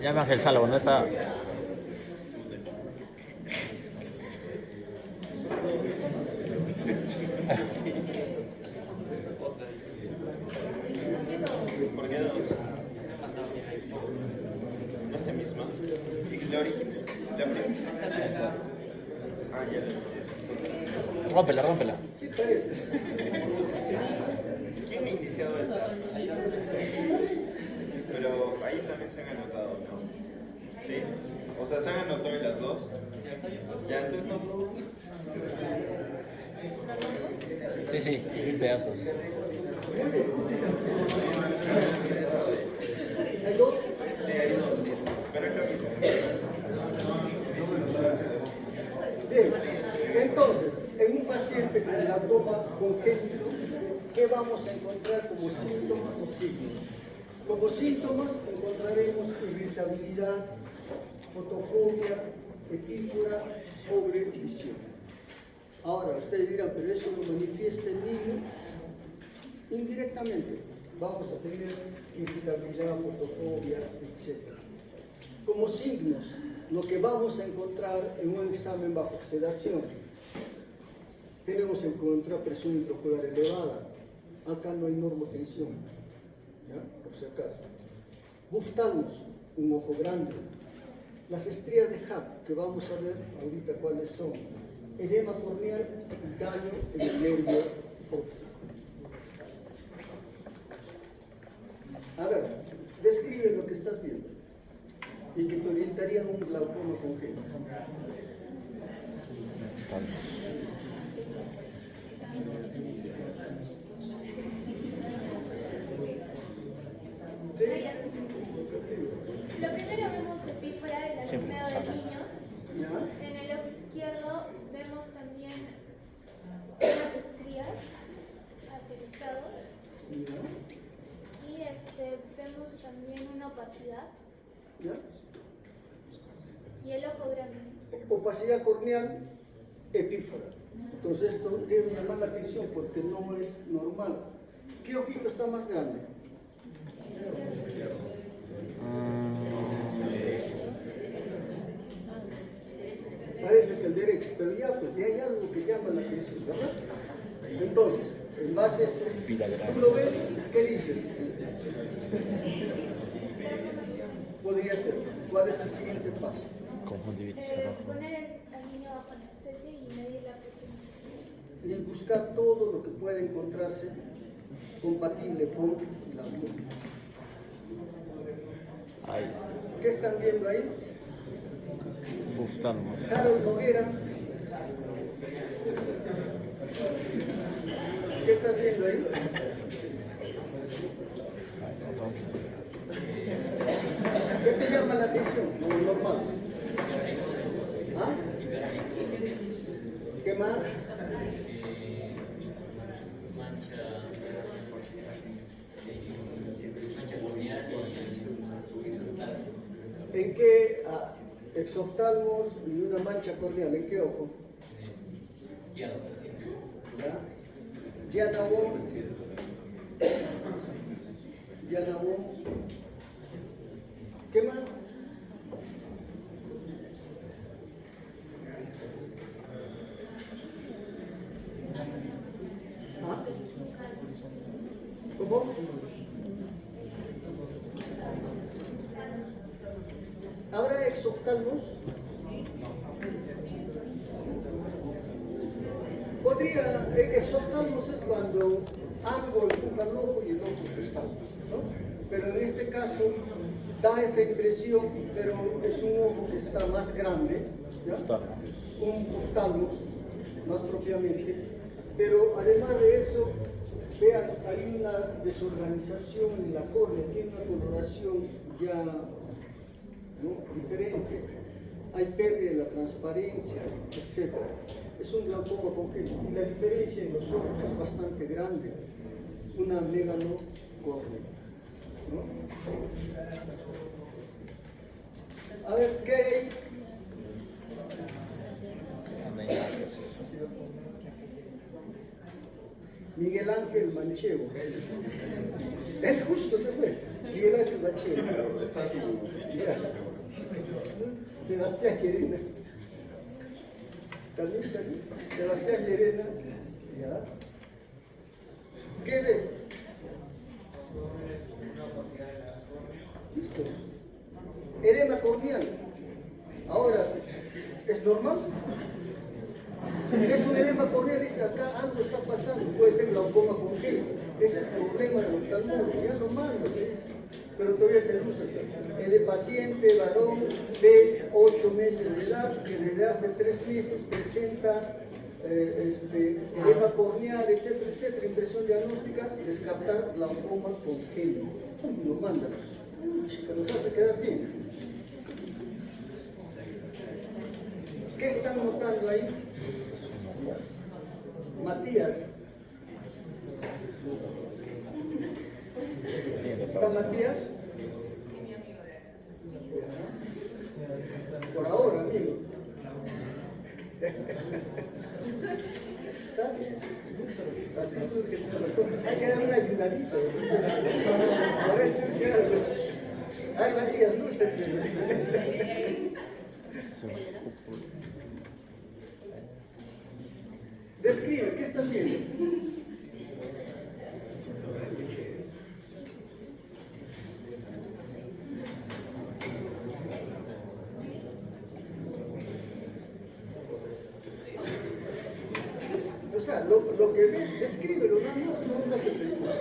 Llame a Ángel Salvo, ¿no está? ¿Por qué dos? ¿No es la misma? La original. La primera. Ah, ya. Rómpela, rómpela. Sí, parece. ¿Quién ha iniciado esta? Pero ahí también se han anotado, ¿no? ¿Sí? O sea, se han anotado en las dos. Ya, entonces no. Sí, sí, 1000 pedazos. ¿Hay dos? Sí, hay dos. Pero es lo mismo. Bien, entonces, en un paciente con glaucoma congénito, ¿qué vamos a encontrar como síntomas y signos? Como síntomas encontraremos irritabilidad, fotofobia, epífora, pobre visión. Ahora, ustedes dirán, pero eso lo manifiesta el niño indirectamente. Vamos a tener irritabilidad, fotofobia, etc. Como signos, lo que vamos a encontrar en un examen bajo sedación, tenemos en contra presión intraocular elevada. Acá no hay normotensión, ¿ya? Por si acaso. Buftalmos, un ojo grande. Las estrías de Hub, que vamos a ver ahorita cuáles son. Edema corneal y daño en el nervio óptico. A ver, describe lo que estás viendo y que te orientaría en un glaucoma congénito. ¿Sí? Lo primero vemos epífora en la Siempre enfermedad del sale. niño. ¿Ya? En el ojo izquierdo vemos también unas estrías hacia el lado ¿Ya? y vemos también una opacidad ¿Ya? y el ojo grande. Opacidad corneal, epífora. Entonces esto debe llamar la atención porque no es normal. ¿Qué ojito está más grande? Parece que el derecho, pero ya pues ya hay algo que llama la atención, ¿verdad? Entonces, en base a esto, tú lo ves, ¿qué dices? Podría ser. ¿Cuál es el siguiente paso? Conjuntivitis Poner al niño bajo anestesia y medir la presión. Y buscar todo lo que pueda encontrarse compatible con la luz. Ahí, ¿Qué están viendo ahí? buftalmos. Harold Noguera. ¿Qué estás viendo ahí? ¿Qué te llama la atención? Lo normal. ¿Ah? ¿Qué más? ¿En qué exoftalmos y una mancha corneal? ¿En qué ojo? ¿Ya? Diana Wong. Diana Wong. ¿Qué más? ¿Ah? ¿Cómo? ¿Habrá exoftalmos? Podría, oftalmos es cuando algo empuja al ojo y el ojo te salta, ¿no? Pero en este caso da esa impresión, pero es un ojo que está más grande, ¿ya? Un oftalmos, más propiamente. Pero además de eso, vean, hay una desorganización en la córnea, tiene una coloración ya, ¿no?, diferente. Hay pérdida de la transparencia, etc. Es un glaucoma congénito y la diferencia en los ojos es bastante grande. Una megalocórnea, ¿no? A ver, ¿qué hay? Miguel Ángel Manchego. Él justo se fue. Miguel Ángel Manchego. Ya. Sebastián Llerena. También salió. Sebastián Llerena. Ya. ¿Qué ves? Listo. Edema corneal. Ahora, ¿es normal? Es un edema corneal, dice acá algo está pasando, puede ser glaucoma congénito. Ese es el problema del oftalmólogo, ya lo mando, se dice. Pero todavía te luce. El de paciente varón de 8 meses de edad, que desde hace 3 meses presenta edema corneal, etcétera, etcétera, impresión diagnóstica, descartar glaucoma congénito. Lo mandas. Chica, nos hace quedar bien. ¿Qué están notando ahí? Matías. ¿Está Matías? Por ahora, amigo. Está bien. Así surge todo. Hay que dar una ayudadita. Por eso surge algo. Ay, Matías, lúcete. Describe, ¿qué estás viendo? O sea, lo que ves, descríbelo, nada más, no una que pregunta.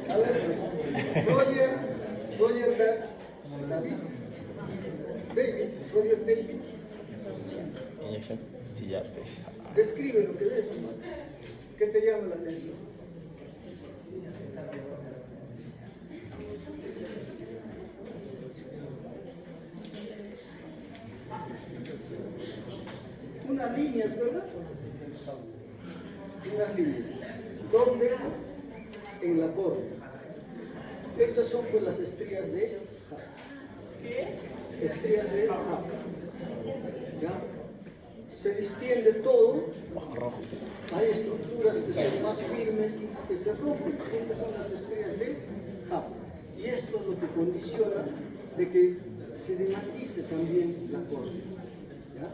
A ver, Roger David, David. Inyección sillape. Describe lo que ves, hermano. ¿Qué te llama la atención? Unas líneas, ¿verdad? Unas líneas. ¿Dónde? En la córnea. Estas son pues las estrías de Happ. Estrías de Happ. ¿Ya? Se distiende todo. Hay estructuras que son más firmes y que se rompen. Estas son las estrías de Happ. Y esto es lo que condiciona de que se dematice también la córnea. ¿Ya?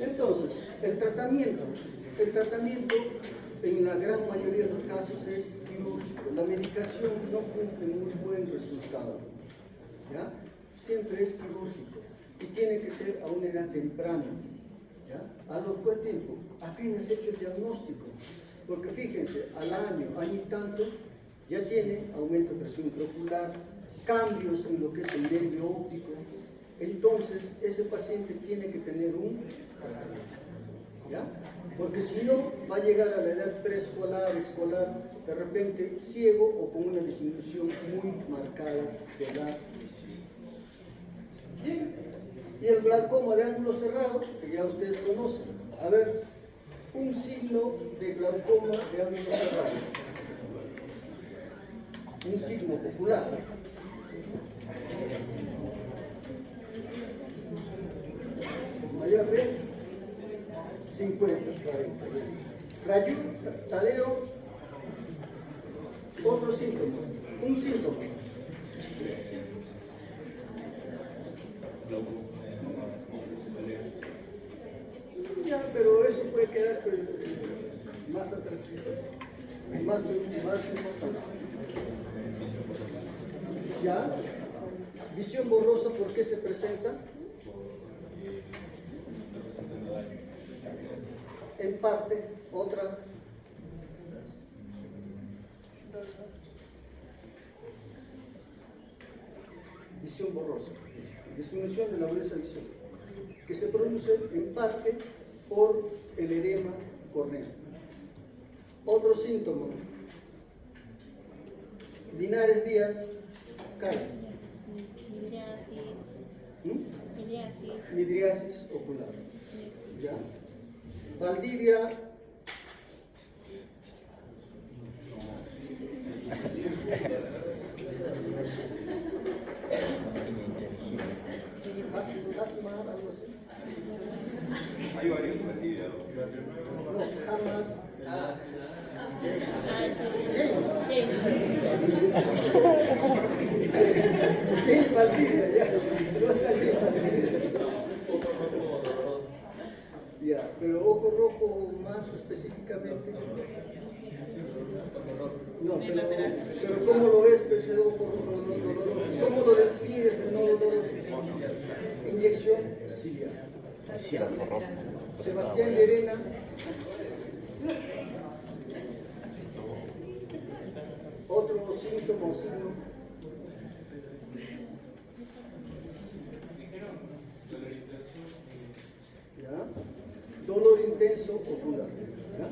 Entonces, el tratamiento en la gran mayoría de los casos es quirúrgico. La medicación no cumple muy buen resultado. ¿Ya? Siempre es quirúrgico y tiene que ser a una edad temprana. ¿Ya? ¿A lo cuánto tiempo? Apenas hecho el diagnóstico. Porque fíjense, al año y tanto, ya tiene aumento de presión intraocular, cambios en lo que es el nervio óptico. Entonces, ese paciente tiene que tener un tratamiento. ¿Ya? Porque si no, va a llegar a la edad preescolar, escolar, de repente ciego o con una disminución muy marcada de la visión. Bien, y el glaucoma de ángulo cerrado, que ya ustedes conocen. A ver, un signo de glaucoma de ángulo cerrado. Un signo popular. Allá ves, 50, 40. Rayú, Tadeo, otro síntoma, un síntoma. Ya, pero eso puede quedar más atrás. más importante. ¿Ya? Visión borrosa, ¿por qué se presenta? En parte, otra. Visión borrosa, disminución de la agudeza visual, que se produce en parte por el edema corneal. Otro síntoma, Linares Díaz, cae. Midriasis ocular. ¿Ya? Valdivia, asma, algo así. Hay varios Valdivia. No, jamás. James Valdivia, ya. No es Valdivia. Ya, pero ojo rojo más específicamente. No, pero ¿cómo lo ves, pues, ese ojo rojo no doloroso? ¿Cómo lo describes de no doloroso? Inyección ciliar. Sebastián Llerena. Otro síntoma o signo. ¿Ya? Dolor intenso ocular. ¿Ya?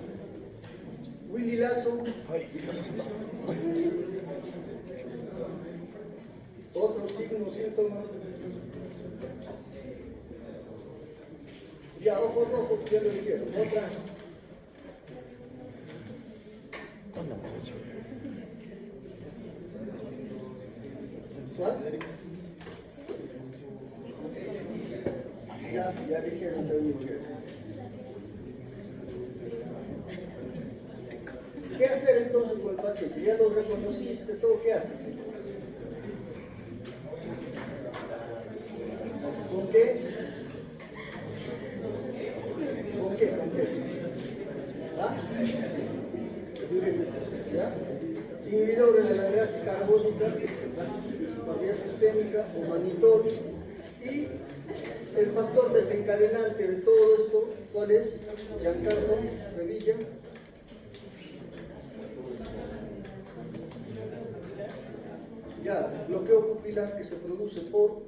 Willy Lazo. Otro signo, síntoma. Ya, ojo rojo, ya lo dijeron. Otra. ¿Cuál? Ya dijeron de mujeres. ¿Qué hacer entonces con el paciente? Ya lo reconociste, todo, ¿qué haces? ¿Con qué? ¿Con qué? ¿Con qué? ¿Ah? ¿Ya? Inhibidores de la grasa carbónica, por vía sistémica o manitol. Y el factor desencadenante de todo esto, ¿cuál es? Giancarlo Revilla. Ya, bloqueo pupilar que se produce por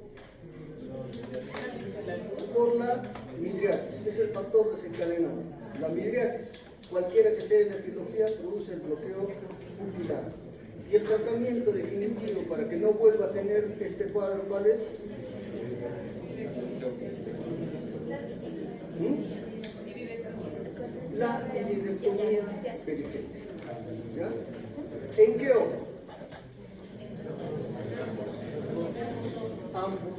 la midriasis, es el factor desencadenante. La midriasis, cualquiera que sea de la etiología, produce el bloqueo pupilar. Y el tratamiento definitivo para que no vuelva a tener este cuadro, ¿cuál es? La iridectomía periférica. ¿Ya? ¿En qué ojo? Ambos.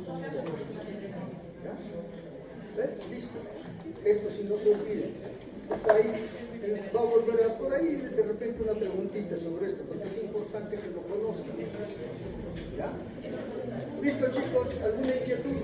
¿Ya? ¿Ve? Listo. Esto si no se olvida. Está ahí. Va a volver a por ahí de repente una preguntita sobre esto, porque es importante que lo conozcan. ¿Ya? ¿Listo, chicos? ¿Alguna inquietud?